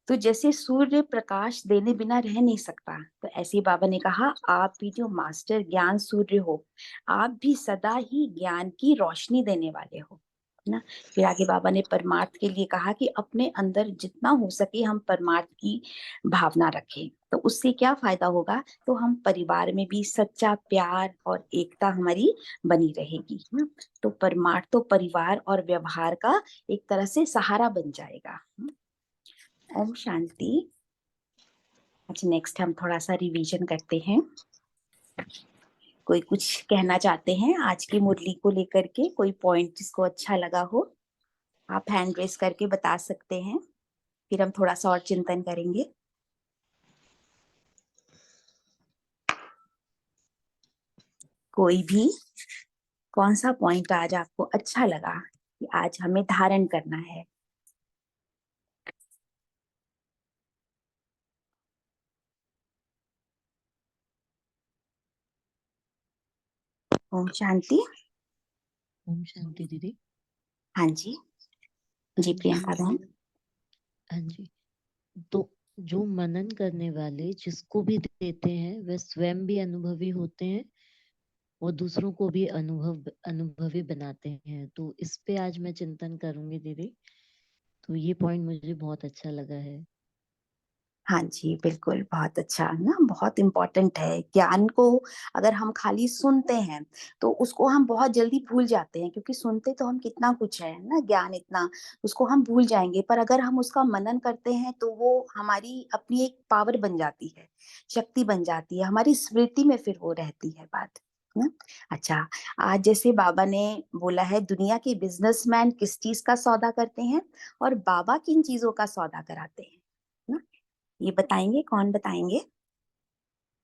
तो जैसे सूर्य प्रकाश देने बिना रह नहीं सकता, तो ऐसे ही बाबा ने कहा आप भी जो मास्टर ज्ञान सूर्य हो, आप भी सदा ही ज्ञान की रोशनी देने वाले हो ना। फिर आगे बाबा ने परमार्थ के लिए कहा कि अपने अंदर जितना हो सके हम परमार्थ की भावना रखें, तो उससे क्या फायदा होगा, तो हम परिवार में भी सच्चा प्यार और एकता हमारी बनी रहेगी ना। तो परमार्थ तो परिवार और व्यवहार का एक तरह से सहारा बन जाएगा। ओम शांति। अच्छा, नेक्स्ट हम थोड़ा सा रिवीजन करते हैं। कोई कुछ कहना चाहते हैं आज की मुरली को लेकर के, कोई पॉइंट जिसको अच्छा लगा हो, आप हैंड रेस करके बता सकते हैं, फिर हम थोड़ा सा और चिंतन करेंगे। कोई भी कौन सा पॉइंट आज आपको अच्छा लगा कि आज हमें धारण करना है? ओम शांति। ओम शांति दीदी। हाँ जी, जी प्रियंका बहन। हाँ जी, तो जो मनन करने वाले जिसको भी देते हैं वह स्वयं भी अनुभवी होते हैं और दूसरों को भी अनुभवी बनाते हैं। तो इस पे आज मैं चिंतन करूंगी दीदी। तो ये पॉइंट मुझे बहुत अच्छा लगा है। हाँ जी बिल्कुल, बहुत अच्छा ना, बहुत इम्पोर्टेंट है। ज्ञान को अगर हम खाली सुनते हैं तो उसको हम बहुत जल्दी भूल जाते हैं, क्योंकि सुनते तो हम कितना कुछ है ना, ज्ञान इतना, उसको हम भूल जाएंगे। पर अगर हम उसका मनन करते हैं तो वो हमारी अपनी एक पावर बन जाती है, शक्ति बन जाती है, हमारी स्मृति में फिर वो रहती है बात ना। अच्छा, आज जैसे बाबा ने बोला है दुनिया के बिजनेसमैन किस चीज का सौदा करते हैं और बाबा किन चीजों का सौदा कराते हैं ना, ये बताएंगे? कौन बताएंगे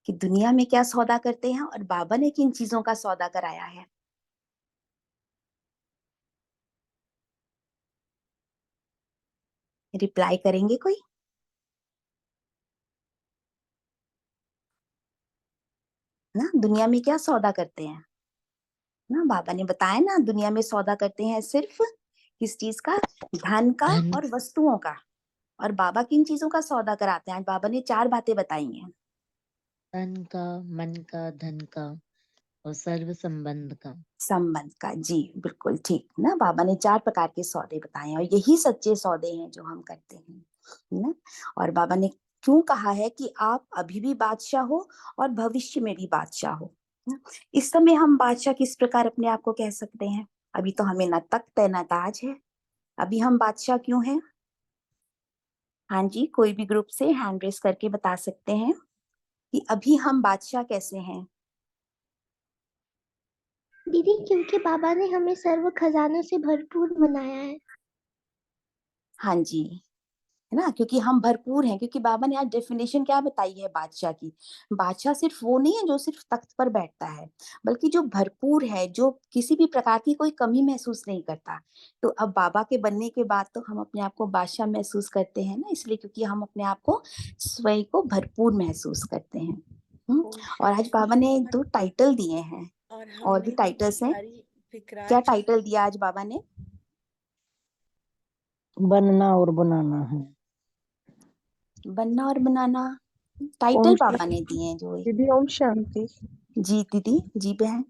कि दुनिया में क्या सौदा करते हैं और बाबा ने किन चीजों का सौदा कराया है? रिप्लाई करेंगे कोई? ना, दुनिया में क्या सौदा करते हैं ना, बाबा ने बताया ना, दुनिया में सौदा करते हैं सिर्फ किस चीज का? धन का धन, और वस्तुओं का। और बाबा किन चीजों का सौदा कराते हैं? आज बाबा ने 4 बातें बताई हैं। तन का, मन का, धन का और सर्व संबंध का। संबंध का, जी बिल्कुल ठीक ना। बाबा ने 4 प्रकार के सौदे बताए हैं और यही सच्चे सौदे हैं जो हम करते हैं ना। और बाबा ने क्यों कहा है कि आप अभी भी बादशाह हो और भविष्य में भी बादशाह हो ना? इस समय हम बादशाह किस प्रकार अपने आप को कह सकते हैं? अभी तो हमें न तख्त है न ताज है, अभी हम बादशाह क्यों हैं? हाँ जी, कोई भी ग्रुप से हैंड रेस करके बता सकते हैं कि अभी हम बादशाह कैसे हैं? दीदी, क्योंकि बाबा ने हमें सर्व खजानों से भरपूर बनाया है। हाँ जी, है ना, क्योंकि हम भरपूर हैं। क्योंकि बाबा ने आज डेफिनेशन क्या बताई है बादशाह की? बादशाह सिर्फ वो नहीं है जो सिर्फ तख्त पर बैठता है, बल्कि जो भरपूर है, जो किसी भी प्रकार की कोई कमी महसूस नहीं करता। तो अब बाबा के बनने के बाद तो हम अपने आप को बादशाह महसूस करते हैं ना, इसलिए क्योंकि हम अपने आप को स्वयं को भरपूर महसूस करते हैं। और आज बाबा ने 2 टाइटल दिए हैं, और भी टाइटल्स हैं। क्या टाइटल दिया आज बाबा ने? बनना और बनाना है। बनना और बनाना टाइटल बाबा ने दिए हैं जो। दीदी ओम शांति। जी दीदी, जी बहन।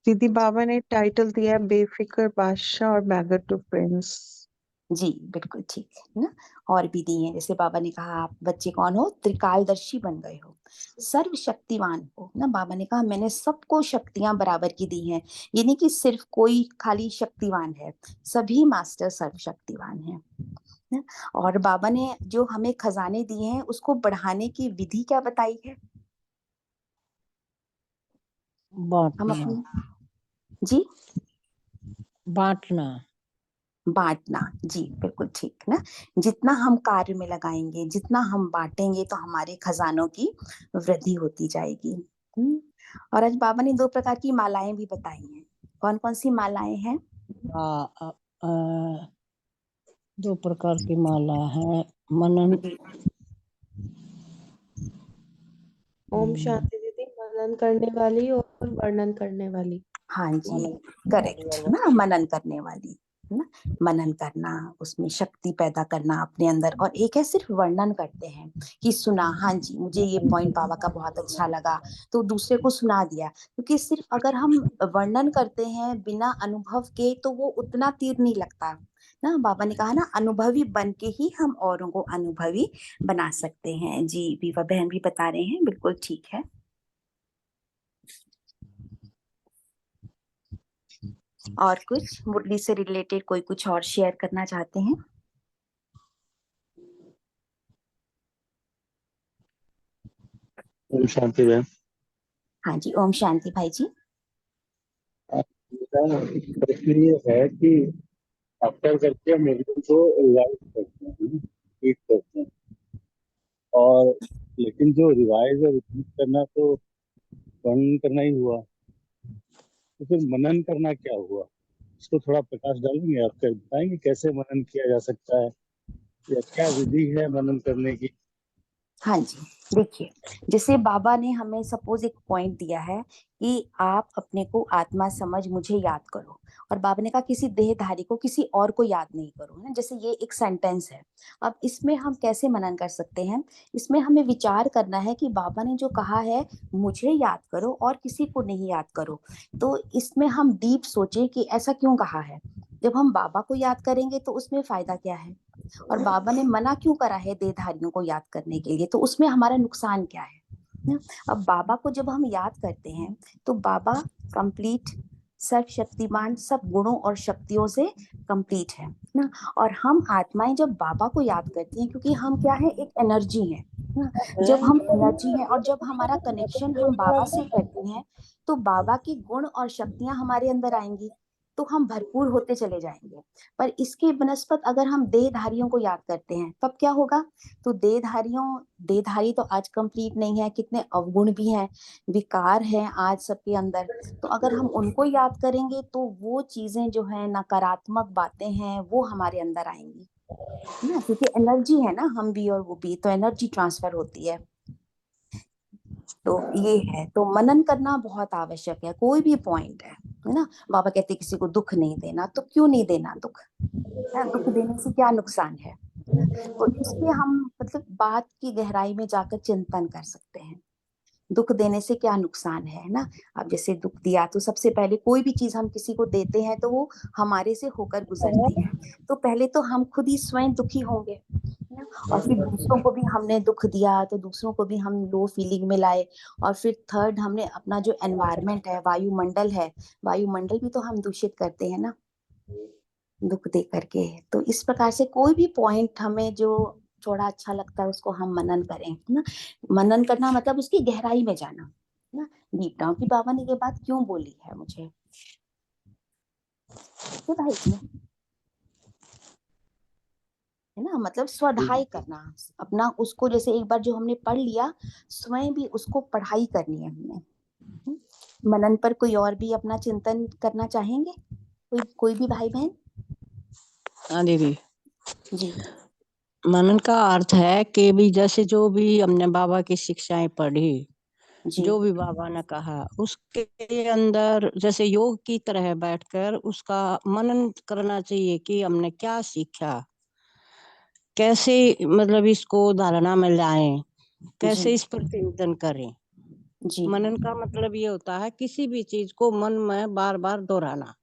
दीदी बाबा ने टाइटल दिया है बेफिक्र बादशाह और मैगर टू प्रिंस। जी बिल्कुल ठीक है ना। और भी दिए हैं, जैसे बाबा ने कहा आप बच्चे कौन हो? त्रिकालदर्शी बन गए हो, सर्वशक्तिवान हो ना। बाबा ने कहा मैंने सबको शक्तियां बराबर की दी हैं, ये नहीं कि सिर्फ कोई खाली शक्तिवान है, सभी मास्टर सर्वशक्तिवान हैं ना। और बाबा ने जो हमें खजाने दिए हैं उसको बढ़ाने की विधि क्या बताई है? हम बांटना। अपनी, जी, बांटना। बांटना, जी बिल्कुल ठीक ना। जितना हम कार्य में लगाएंगे, जितना हम बांटेंगे, तो हमारे खजानों की वृद्धि होती जाएगी। और आज बाबा ने 2 प्रकार की मालाएं भी बताई हैं। कौन कौन सी मालाएं हैं? आ, आ, आ, 2 प्रकार की माला है। मनन, ओम शांति दीदी, मनन करने वाली और वर्णन करने वाली। हाँ जी, मनन करेक्ट ना, मनन करने वाली ना। मनन करना, उसमें शक्ति पैदा करना अपने अंदर। और एक है सिर्फ वर्णन करते हैं कि सुना, हाँ जी मुझे ये पॉइंट बाबा का बहुत अच्छा लगा, तो दूसरे को सुना दिया। क्योंकि सिर्फ अगर हम वर्णन करते हैं बिना अनुभव के तो वो उतना तीर नहीं लगता ना। बाबा ने कहा ना, अनुभवी बन के ही हम औरों को अनुभवी बना सकते हैं। जी बीवा बहन भी बता रहे हैं, बिल्कुल ठीक है। और कुछ मुरली से रिलेटेड कोई कुछ और शेयर करना चाहते हैं? ओम शांति मैम। हाँ जी, ओम शांति भाई जी। मेरा प्रश्न ये है कि अक्सर करके हम मेरे को रिवाइज करते हैं, रिपीट करते हैं, और लेकिन जो रिवाइज और रिपीट करना तो वर्णन करना ही हुआ। तो फिर मनन करना क्या हुआ? इसको थोड़ा प्रकाश डालेंगे, आप क्या बताएंगे कैसे मनन किया जा सकता है या क्या विधि है मनन करने की? हाँ जी, देखिए, जैसे बाबा ने हमें सपोज एक पॉइंट दिया है कि आप अपने को आत्मा समझ मुझे याद करो, और बाबा ने कहा किसी देहधारी को, किसी और को याद नहीं करो, है ना। जैसे ये एक सेंटेंस है। अब इसमें हम कैसे मनन कर सकते हैं? इसमें हमें विचार करना है कि बाबा ने जो कहा है मुझे याद करो और किसी को नहीं याद करो, तो इसमें हम डीप सोचे कि ऐसा क्यों कहा है। जब हम बाबा को याद करेंगे तो उसमें फायदा क्या है, और बाबा ने मना क्यों करा है देहधारियों को याद करने के लिए, तो उसमें हमारा नुकसान क्या है ना। अब बाबा को जब हम याद करते हैं तो बाबा कंप्लीट, सर्वशक्तिमान, सब गुणों और शक्तियों से कंप्लीट है ना। और हम आत्माएं जब बाबा को याद करती हैं, क्योंकि हम क्या है, एक एनर्जी है ना। जब हम एनर्जी हैं और जब हमारा कनेक्शन हम बाबा से करते हैं, तो बाबा की गुण और शक्तियां हमारे अंदर आएंगी, तो हम भरपूर होते चले जाएंगे। पर इसके बनस्पत अगर हम देहधारियों को याद करते हैं तब क्या होगा? तो देहधारी तो आज कंप्लीट नहीं है, कितने अवगुण भी हैं, विकार हैं आज सबके अंदर। तो अगर हम उनको याद करेंगे तो वो चीजें जो है, नकारात्मक बातें हैं, वो हमारे अंदर आएंगी ना, क्योंकि एनर्जी है ना, हम भी और वो भी, तो एनर्जी ट्रांसफर होती है। तो ये है, तो मनन करना बहुत आवश्यक है, कोई भी पॉइंट है ना। बाबा कहते किसी को दुख नहीं देना, तो क्यों नहीं देना दुख, है? दुख देने से क्या नुकसान है ना। तो इसलिए हम मतलब बात की गहराई में जाकर चिंतन कर सकते हैं, दुख देने से क्या नुकसान है ना। अब जैसे दुख दिया तो सबसे पहले कोई भी चीज हम किसी को देते हैं तो वो हमारे से होकर गुजरती है, तो पहले तो हम खुद ही स्वयं दुखी होंगे ना। और फिर दूसरों को भी हमने दुख दिया तो दूसरों को भी हम लो फीलिंग में लाए। और फिर थर्ड, हमने अपना जो एनवायरमेंट है, वायुमंडल है, वायुमंडल भी तो हम दूषित करते हैं ना, दुख दे करके। तो इस प्रकार से कोई भी पॉइंट हमें जो थोड़ा अच्छा लगता है उसको हम मनन करें ना। मनन करना मतलब उसकी गहराई में जाना ना। डीप डाउन की बाबा ने ये बात क्यों बोली है मुझे, तो भाई इसमें है ना, मतलब स्वाध्याय करना अपना, उसको जैसे एक बार जो हमने पढ़ लिया, स्वयं भी उसको पढ़ाई करनी है हमने। मनन पर कोई और भी अपना चिंतन करना चाहेंगे, कोई भी भाई बहन? हाँ दीदी, जी मनन का अर्थ है कि भी जैसे जो भी हमने बाबा की शिक्षाएं पढ़ी, जी जो भी बाबा ने कहा उसके अंदर जैसे योग की तरह बैठकर उसका मनन करना चाहिए कि हमने क्या सीखा, कैसे मतलब इसको धारणा में लाएं, जी कैसे इस पर चिंतन करें। जी मनन का मतलब ये होता है किसी भी चीज को मन में बार बार दोहराना।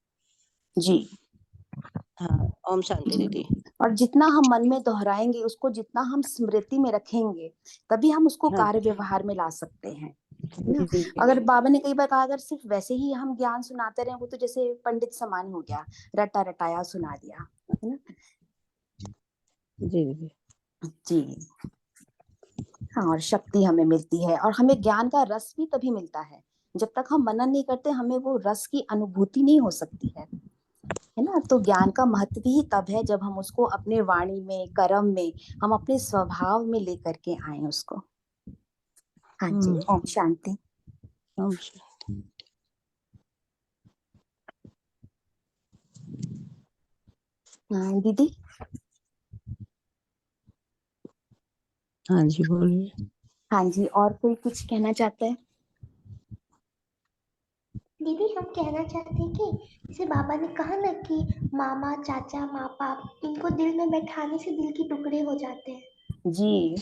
जी हाँ, ओम शांति जी। दीदी। और जितना हम मन में दोहराएंगे, उसको जितना हम स्मृति में रखेंगे, तभी हम उसको हाँ कार्य व्यवहार में ला सकते हैं ना। जी अगर बाबा ने कई बार कहा, अगर सिर्फ वैसे ही हम ज्ञान सुनाते रहे, वो तो जैसे पंडित समान हो गया, रटा रटाया सुना दिया, है ना। जी दीदी। जी हाँ, और शक्ति हमें मिलती है, और हमें ज्ञान का रस भी तभी मिलता है, जब तक हम मनन नहीं करते हमें वो रस की अनुभूति नहीं हो सकती है ना। तो ज्ञान का महत्व ही तब है जब हम उसको अपने वाणी में, कर्म में, हम अपने स्वभाव में लेकर के आए उसको। हाँ जी, ओम शांति। ओम शांति। हाँ दीदी। हाँ जी बोलिए। हाँ जी, और कोई कुछ कहना चाहता है? दीदी हम कहना चाहते हैं कि जैसे बाबा ने कहा ना कि मामा चाचा माँ बाप इनको दिल में बैठाने से दिल के टुकड़े हो जाते हैं। जी,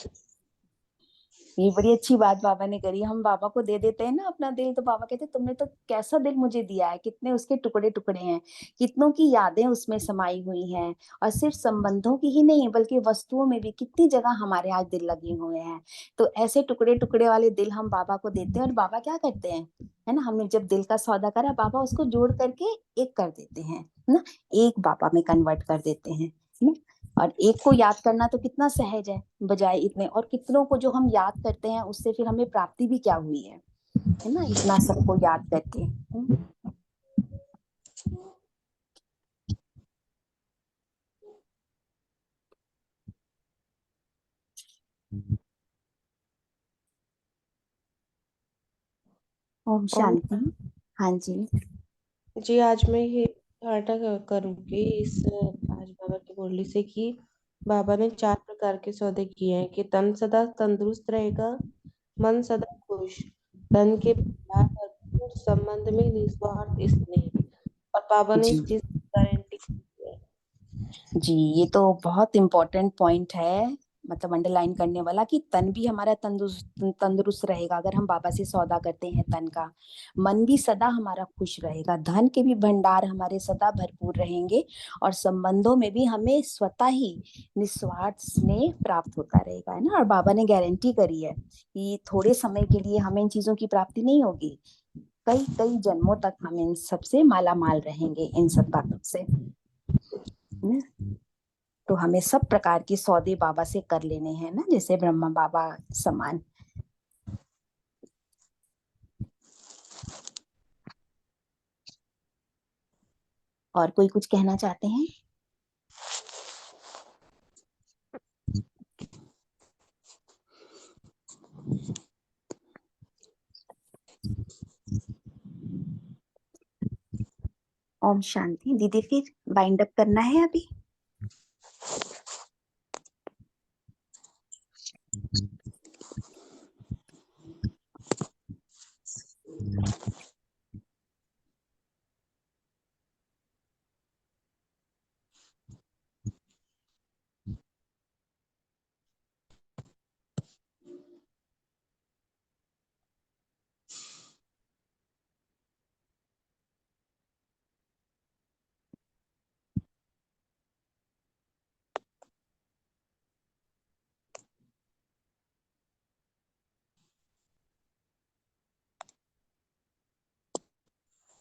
ये बड़ी अच्छी बात बाबा ने करी। हम बाबा को दे देते हैं ना अपना दिल, तो बाबा कहते तुमने तो कैसा दिल मुझे दिया है, कितने उसके टुकड़े टुकड़े हैं, कितनों की यादें उसमें समाई हुई हैं। और सिर्फ संबंधों की ही नहीं बल्कि वस्तुओं में भी कितनी जगह हमारे आज दिल लगे हुए हैं। तो ऐसे टुकड़े टुकड़े वाले दिल हम बाबा को देते हैं, और बाबा क्या करते हैं, है ना, हमने जब दिल का सौदा करा, बाबा उसको जोड़ करके एक कर देते हैं ना, एक बाबा में कन्वर्ट कर देते हैं ना। और एक को याद करना तो कितना सहज है, बजाय इतने, और कितनों को जो हम याद करते हैं उससे फिर हमें प्राप्ति भी क्या हुई है ना, इतना सबको याद करके। ओम ओम शांति। हाँ जी। जी, आज मैं ये करूंगी इस आज बाबा की मुरली से कि बाबा ने 4 प्रकार के सौदे किए हैं कि तन सदा तंदुरुस्त रहेगा, मन सदा खुश, धन के भंडार भरपूर, संबंध में निस्वार्थ स्नेह। और बाबा ने जी इस चीज की गारंटी दी है। जी, ये तो बहुत इम्पोर्टेंट पॉइंट है, मतलब अंडरलाइन करने वाला, कि तन भी हमारा तंदुरुस्त रहेगा अगर हम बाबा से सौदा करते हैं तन का। मन भी सदा हमारा खुश रहेगा, धन के भी भंडार हमारे सदा भरपूर रहेंगे, और संबंधों में भी हमें स्वतः ही निस्वार्थ स्नेह प्राप्त होता रहेगा, है ना। और बाबा ने गारंटी करी है कि थोड़े समय के लिए हमें इन चीजों की प्राप्ति नहीं होगी, कई कई जन्मों तक हम इन सबसे माला माल रहेंगे, इन सब बातों से, है ना? तो हमें सब प्रकार के सौदे बाबा से कर लेने हैं ना, जैसे ब्रह्मा बाबा समान। और कोई कुछ कहना चाहते हैं? ओम शांति। दीदी फिर बाइंड अप करना है अभी?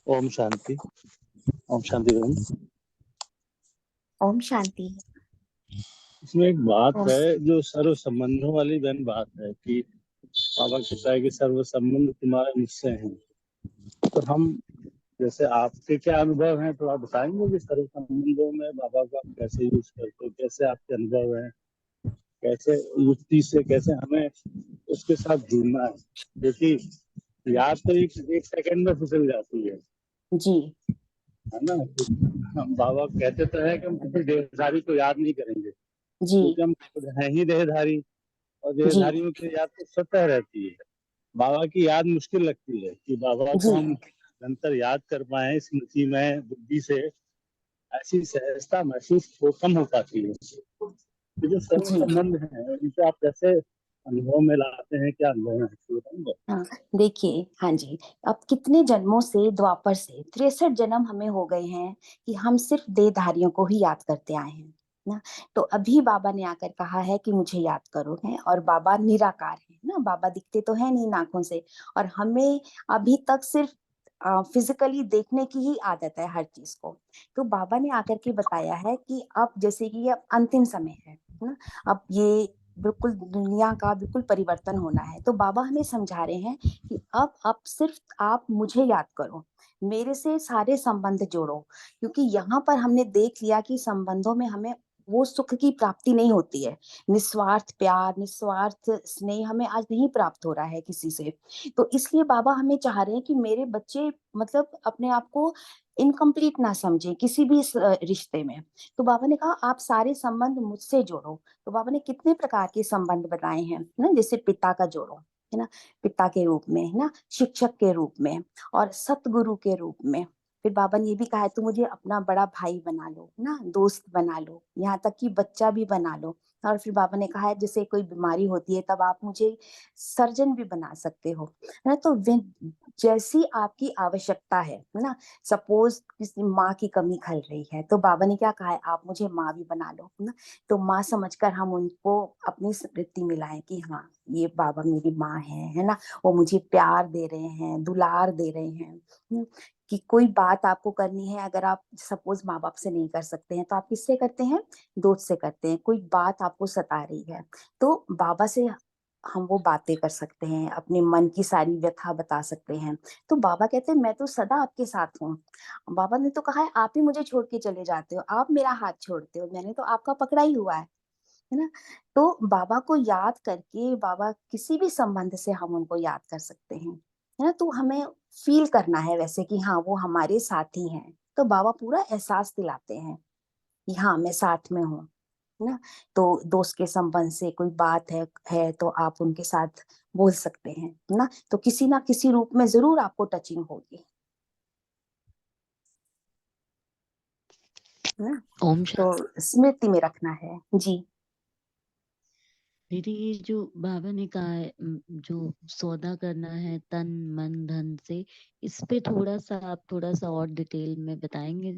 ओम शांति। ओम शांति बहन। ओम शांति। इसमें एक बात ओम। है जो सर्व संबंधों वाली बहन बात है कि बाबा कहता है कि सर्व संबंध तुम्हारे मुझसे हैं। तो हम जैसे आपके क्या अनुभव हैं तो आप बताएंगे कि सर्व संबंधों में बाबा का आप कैसे यूज करते हो, कैसे आपके अनुभव हैं, कैसे युक्ति से कैसे हमें उसके साथ जुड़ना है, क्योंकि याद तो एक सेकंड में फिसल जाती जी है ना। हम बाबा कहते तो है कि हम किसी देहधारी को याद नहीं करेंगे, जी क्योंकि हम खुद हैं ही देहधारी, और जी देहधारियों की याद तो स्वतः रहती है। बाबा की याद मुश्किल लगती है कि बाबा को जी हम निरंतर याद कर पाए स्मृति में बुद्धि से, ऐसी सहजता महसूस हो कम हो पाती है। ये जो सर्व जी। संबंध है इनको आप कैसे अनुभव में लाते हैं, क्या अनुभव है आपको बताएंगे? हाँ, देखिए, हाँ जी, अब कितने जन्मों से, द्वापर से 63 जन्म हमें हो गए हैं कि हम सिर्फ देहधारियों को ही याद करते आए हैं ना। तो अभी बाबा ने आकर कहा है कि मुझे याद करो, है। और बाबा निराकार है ना, बाबा दिखते तो है नहीं आंखों से, और हमें अभी तक सिर्फ फिजिकली देखने की ही आदत है हर चीज को। तो बाबा ने आकर के बताया है कि अब जैसे कि अब अंतिम समय है ना, अब ये बिल्कुल दुनिया का बिल्कुल परिवर्तन होना है। तो बाबा हमें समझा रहे हैं कि अब सिर्फ आप मुझे याद करो, मेरे से सारे संबंध जोड़ो, क्योंकि यहाँ पर हमने देख लिया कि संबंधों में हमें वो सुख की प्राप्ति नहीं होती है। निस्वार्थ प्यार, निस्वार्थ स्नेह हमें आज नहीं प्राप्त हो रहा है किसी से। तो इसलिए बाबा हमें चाह रहे हैं कि मेरे बच्चे मतलब अपने आप को इनकम्प्लीट ना समझे किसी भी रिश्ते में। तो बाबा ने कहा आप सारे संबंध मुझसे जोड़ो। तो बाबा ने कितने प्रकार के संबंध बताए हैं ना, जैसे पिता का जोड़ो, है ना, पिता के रूप में, है ना, शिक्षक के रूप में, और सतगुरु के रूप में। फिर बाबा ने ये भी कहा है, तू मुझे अपना बड़ा भाई बना लो ना, दोस्त बना लो, यहाँ तक कि बच्चा भी बना लो। और फिर बाबा ने कहा है जैसे कोई बीमारी होती है तब आप मुझे सर्जन भी बना सकते हो, है ना। तो जैसी आपकी आवश्यकता है ना, सपोज किसी माँ की कमी खल रही है तो बाबा ने क्या कहा है, आप मुझे माँ भी बना लो ना। तो माँ समझकर हम उनको अपनी स्मृति में लाएं कि हाँ ये बाबा मेरी माँ है ना, वो मुझे प्यार दे रहे हैं, दुलार दे रहे हैं। कि कोई बात आपको करनी है, अगर आप सपोज माँ बाप से नहीं कर सकते हैं तो आप किससे करते हैं, दोस्त से करते हैं। कोई बात आपको सता रही है तो बाबा से हम वो बातें कर सकते हैं, अपने मन की सारी व्यथा बता सकते हैं। तो बाबा कहते हैं मैं तो सदा आपके साथ हूँ। बाबा ने तो कहा है आप ही मुझे छोड़ के चले जाते हो, आप मेरा हाथ छोड़ते हो, मैंने तो आपका पकड़ा ही हुआ है ना। तो बाबा को याद करके बाबा किसी भी संबंध से हम उनको याद कर सकते हैं। है ना, तो हमें फील करना है वैसे कि हाँ वो हमारे साथ ही हैं। तो बाबा पूरा एहसास दिलाते हैं कि हाँ मैं साथ में हूँ, है ना। तो दोस्त के संबंध से कोई बात है तो आप उनके साथ बोल सकते हैं, है ना किसी रूप में जरूर आपको टचिंग होगी, है ना। ओम तो स्मृति में रखना है जी। दीदी, ये जो बाबा ने कहा है जो सौदा करना है तन मन धन से, इस पे आप थोड़ा सा और डिटेल में बताएंगे?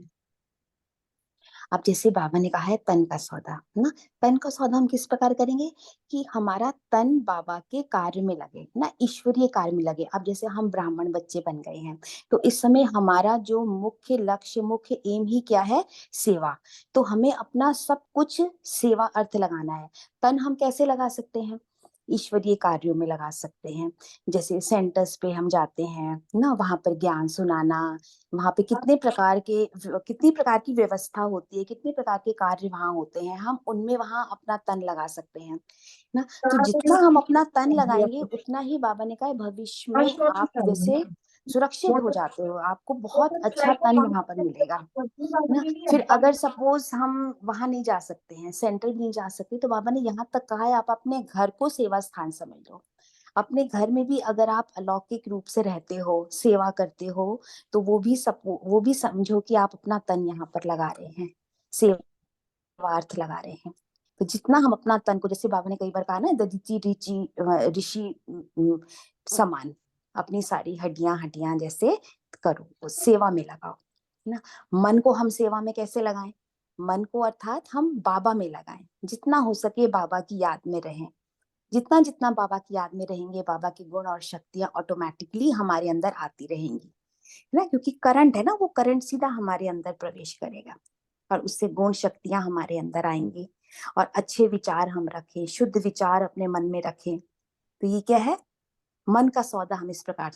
अब जैसे बाबा ने कहा है तन का सौदा, है ना। तन का सौदा हम किस प्रकार करेंगे कि हमारा तन बाबा के कार्य में लगे ना, ईश्वरीय कार्य में लगे। अब जैसे हम ब्राह्मण बच्चे बन गए हैं तो इस समय हमारा जो मुख्य लक्ष्य मुख्य एम ही क्या है, सेवा। तो हमें अपना सब कुछ सेवा अर्थ लगाना है। तन हम कैसे लगा सकते हैं, ईश्वरीय कार्यों में लगा सकते हैं। जैसे सेंटर्स पे हम जाते हैं ना, वहां पर ज्ञान सुनाना, वहां पे कितनी प्रकार की व्यवस्था होती है, कितने प्रकार के कार्य वहां होते हैं, हम उनमें वहां अपना तन लगा सकते हैं ना। तो जितना हम अपना तन लगाएंगे उतना ही बाबा ने कहा है भविष्य में आप वैसे सुरक्षित हो जाते हो, आपको बहुत अच्छा तन वहां पर मिलेगा ना। फिर अगर सपोज हम वहां नहीं जा सकते हैं, सेंटर नहीं जा सकते, तो बाबा ने यहाँ तक कहा है आप अपने घर को सेवा स्थान समझ लो। अपने घर में भी अगर आप अलौकिक रूप से रहते हो, सेवा करते हो, तो वो भी समझो कि आप अपना तन यहाँ पर लगा रहे हैं, सेवार्थ लगा रहे हैं। तो जितना हम अपना तन को, जैसे बाबा ने कई बार कहा ना, ऋषि समान अपनी सारी हड्डियां हड्डियां जैसे करो, तो सेवा में लगाओ, है ना। मन को हम सेवा में कैसे लगाएं, मन को अर्थात हम बाबा में लगाएं, जितना हो सके बाबा की याद में रहें। जितना जितना बाबा की याद में रहेंगे, बाबा के गुण और शक्तियां ऑटोमेटिकली हमारे अंदर आती रहेंगी, है ना। क्योंकि करंट है ना, वो करंट सीधा हमारे अंदर प्रवेश करेगा और उससे गुण शक्तियां हमारे अंदर आएंगी। और अच्छे विचार हम रखें, शुद्ध विचार अपने मन में रखें। तो ये क्या है, मन का सौदा हम इस प्रकार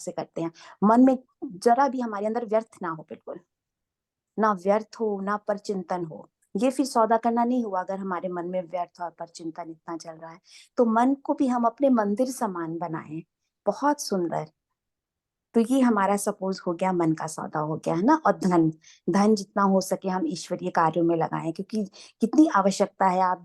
से करते हैं। मन में जरा भी हमारे अंदर व्यर्थ ना हो, बिल्कुल ना व्यर्थ हो ना पर चिंतन हो। ये फिर सौदा करना नहीं हुआ अगर हमारे मन में व्यर्थ और पर चिंतन इतना चल रहा है। तो मन को भी हम अपने मंदिर समान बनाएं, बहुत सुंदर। तो ये हमारा सपोज हो गया, मन का सौदा हो गया, है ना। और धन, धन जितना हो सके हम ईश्वरीय कार्यों में लगाएं, क्योंकि कितनी आवश्यकता है। आप